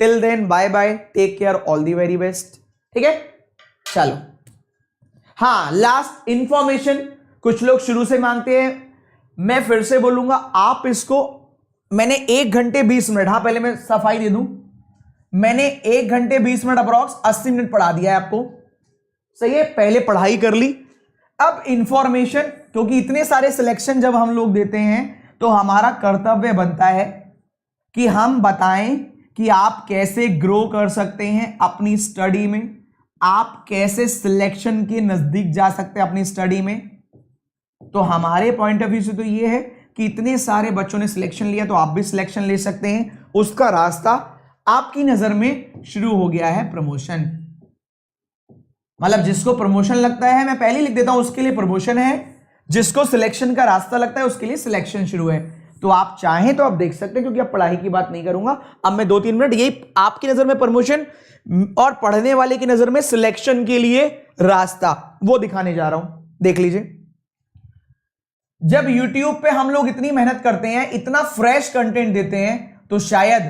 Till then bye bye, take care, all the very best, ठीक है। चलो हाँ, लास्ट इंफॉर्मेशन कुछ लोग शुरू से मांगते हैं, मैं फिर से बोलूंगा, आप इसको, मैंने 1 घंटे 20 मिनट, हाँ पहले मैं सफाई दे दूं, मैंने 1 घंटे 20 मिनट अप्रॉक्स 80 मिनट पढ़ा दिया है आपको, सही है, पहले पढ़ाई कर ली। अब इंफॉर्मेशन, क्योंकि इतने सारे सिलेक्शन जब हम लोग देते हैं तो हमारा कर्तव्य बनता है कि हम बताएं कि आप कैसे ग्रो कर सकते हैं अपनी स्टडी में, आप कैसे सिलेक्शन के नजदीक जा सकते हैं अपनी स्टडी में। तो हमारे पॉइंट ऑफ व्यू से तो ये है कि इतने सारे बच्चों ने सिलेक्शन लिया तो आप भी सिलेक्शन ले सकते हैं, उसका रास्ता आपकी नजर में शुरू हो गया है प्रमोशन। मतलब जिसको प्रमोशन लगता है, मैं पहले लिख देता हूं, उसके लिए प्रमोशन है, जिसको सिलेक्शन का रास्ता लगता है उसके लिए सिलेक्शन शुरू है। तो आप चाहें तो आप देख सकते हैं, क्योंकि अब पढ़ाई की बात नहीं करूंगा, अब मैं 2-3 मिनट यही आपकी नजर में प्रमोशन और पढ़ने वाले की नजर में सिलेक्शन के लिए रास्ता वो दिखाने जा रहा हूं, देख लीजिए। जब YouTube पे हम लोग इतनी मेहनत करते हैं, इतना फ्रेश कंटेंट देते हैं, तो शायद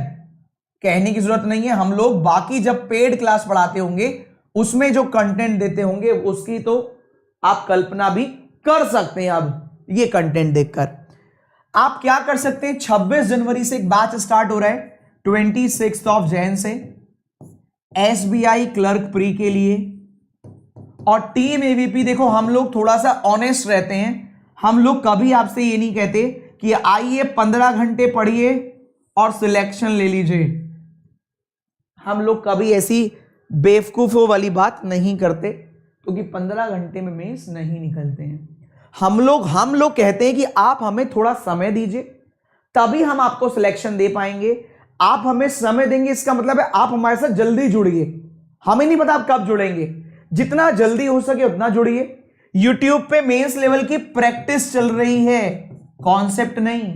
कहने की जरूरत नहीं है, हम लोग बाकी जब पेड क्लास पढ़ाते होंगे उसमें जो कंटेंट देते होंगे उसकी तो आप कल्पना भी कर सकते हैं। अब ये कंटेंट देखकर आप क्या कर सकते हैं, 26 जनवरी से एक बैच स्टार्ट हो रहा है, 26 ऑफ जैन से SBI क्लर्क प्री के लिए, और टीम AVP। देखो हम लोग थोड़ा सा ऑनेस्ट रहते हैं, हम लोग कभी आपसे ये नहीं कहते कि आइए 15 घंटे पढ़िए और सिलेक्शन ले लीजिए, हम लोग कभी ऐसी बेवकूफों वाली बात नहीं करते, क्योंकि 15 घंटे में मेंस नहीं निकलते हैं। हम लोग कहते हैं कि आप हमें थोड़ा समय दीजिए, तभी हम आपको सिलेक्शन दे पाएंगे। आप हमें समय देंगे, इसका मतलब है आप हमारे साथ जल्दी जुड़िए, हमें नहीं पता आप कब जुड़ेंगे, जितना जल्दी हो सके उतना जुड़िए। YouTube पे मेंस लेवल की प्रैक्टिस चल रही है, कॉन्सेप्ट नहीं।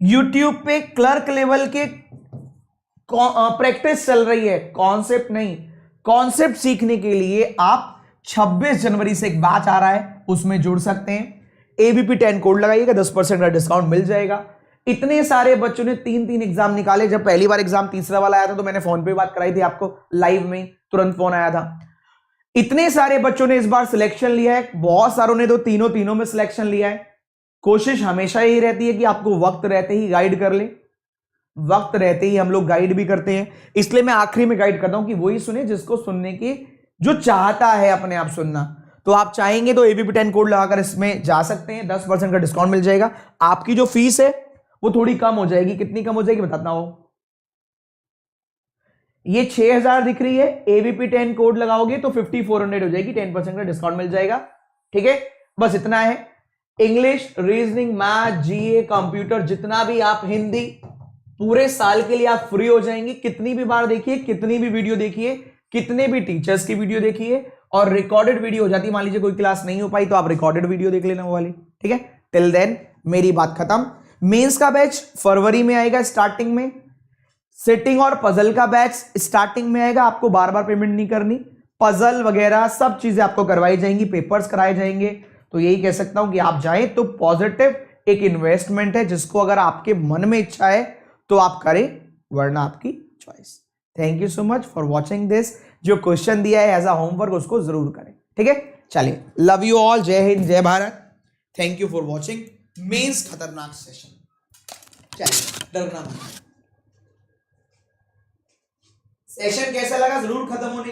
YouTube पे क्लर्क लेवल के प्रैक्टिस चल रही है, कॉन्सेप्ट नहीं। कॉन्सेप्ट सीखने के लिए आप 26 जनवरी से एक बैच आ रहा है, उसमें जुड़ सकते हैं। ABP 10 कोड लगाइएगा, 10% का डिस्काउंट मिल जाएगा। इतने सारे बच्चों ने 3 एग्जाम निकाले, जब पहली बार एग्जाम तीसरा वाला आया था तो मैंने फोन पे बात कराई थी आपको, लाइव में तुरंत फोन आया था। इतने सारे बच्चों ने इस बार सिलेक्शन लिया है, बहुत सारों ने तो तीनों में सिलेक्शन लिया है। कोशिश हमेशा यही रहती है कि आपको वक्त रहते ही गाइड कर ले, वक्त रहते ही हम लोग गाइड भी करते हैं, इसलिए मैं आखिरी में गाइड करता हूं कि वही सुने जिसको सुनने की जो चाहता है अपने आप सुनना। तो आप चाहेंगे तो एबीपी 10 कोड लगाकर इसमें जा सकते हैं, 10% का डिस्काउंट मिल जाएगा। आपकी जो फीस है वो थोड़ी कम हो जाएगी। कितनी कम हो जाएगी बताता हूं। ये 6000 दिख रही है, एबीपी 10 कोड लगाओगे तो 5400 हो जाएगी, 10% का डिस्काउंट मिल जाएगा। ठीक है, बस इतना है। इंग्लिश, रीजनिंग, मैथ, जीए, कंप्यूटर, जितना भी आप हिंदी, पूरे साल के लिए आप फ्री हो जाएंगे। कितनी भी बार देखिए, कितनी भी वीडियो देखिए, कितने भी टीचर्स की वीडियो देखिए, और रिकॉर्डेड वीडियो हो जाती है। मान लीजिए कोई क्लास नहीं हो पाई तो आप रिकॉर्डेड वीडियो देख लेना वो वाली। ठीक है, टिल देन मेरी बात खत्म। मेंस का बैच फरवरी में आएगा स्टार्टिंग में। सिटिंग और पजल का बैच स्टार्टिंग में आएगा। आपको बार बार पेमेंट नहीं करनी, पजल वगैरह सब चीजें आपको करवाई जाएंगी, पेपर्स कराए जाएंगे। तो यही कह सकता हूं कि आप जाएं तो पॉजिटिव एक इन्वेस्टमेंट है, जिसको अगर आपके मन में इच्छा है तो आप करें, वरना आपकी choice. Thank you so much for watching this. जो क्वेश्चन दिया है एज अ होमवर्क उसको जरूर करें। ठीक है, चलिए, लव यू ऑल, जय हिंद, जय Bharat. Thank you for watching mains खतरनाक सेशन। चलिए, डरना मत। सेशन कैसा लगा जरूर खत्म होने के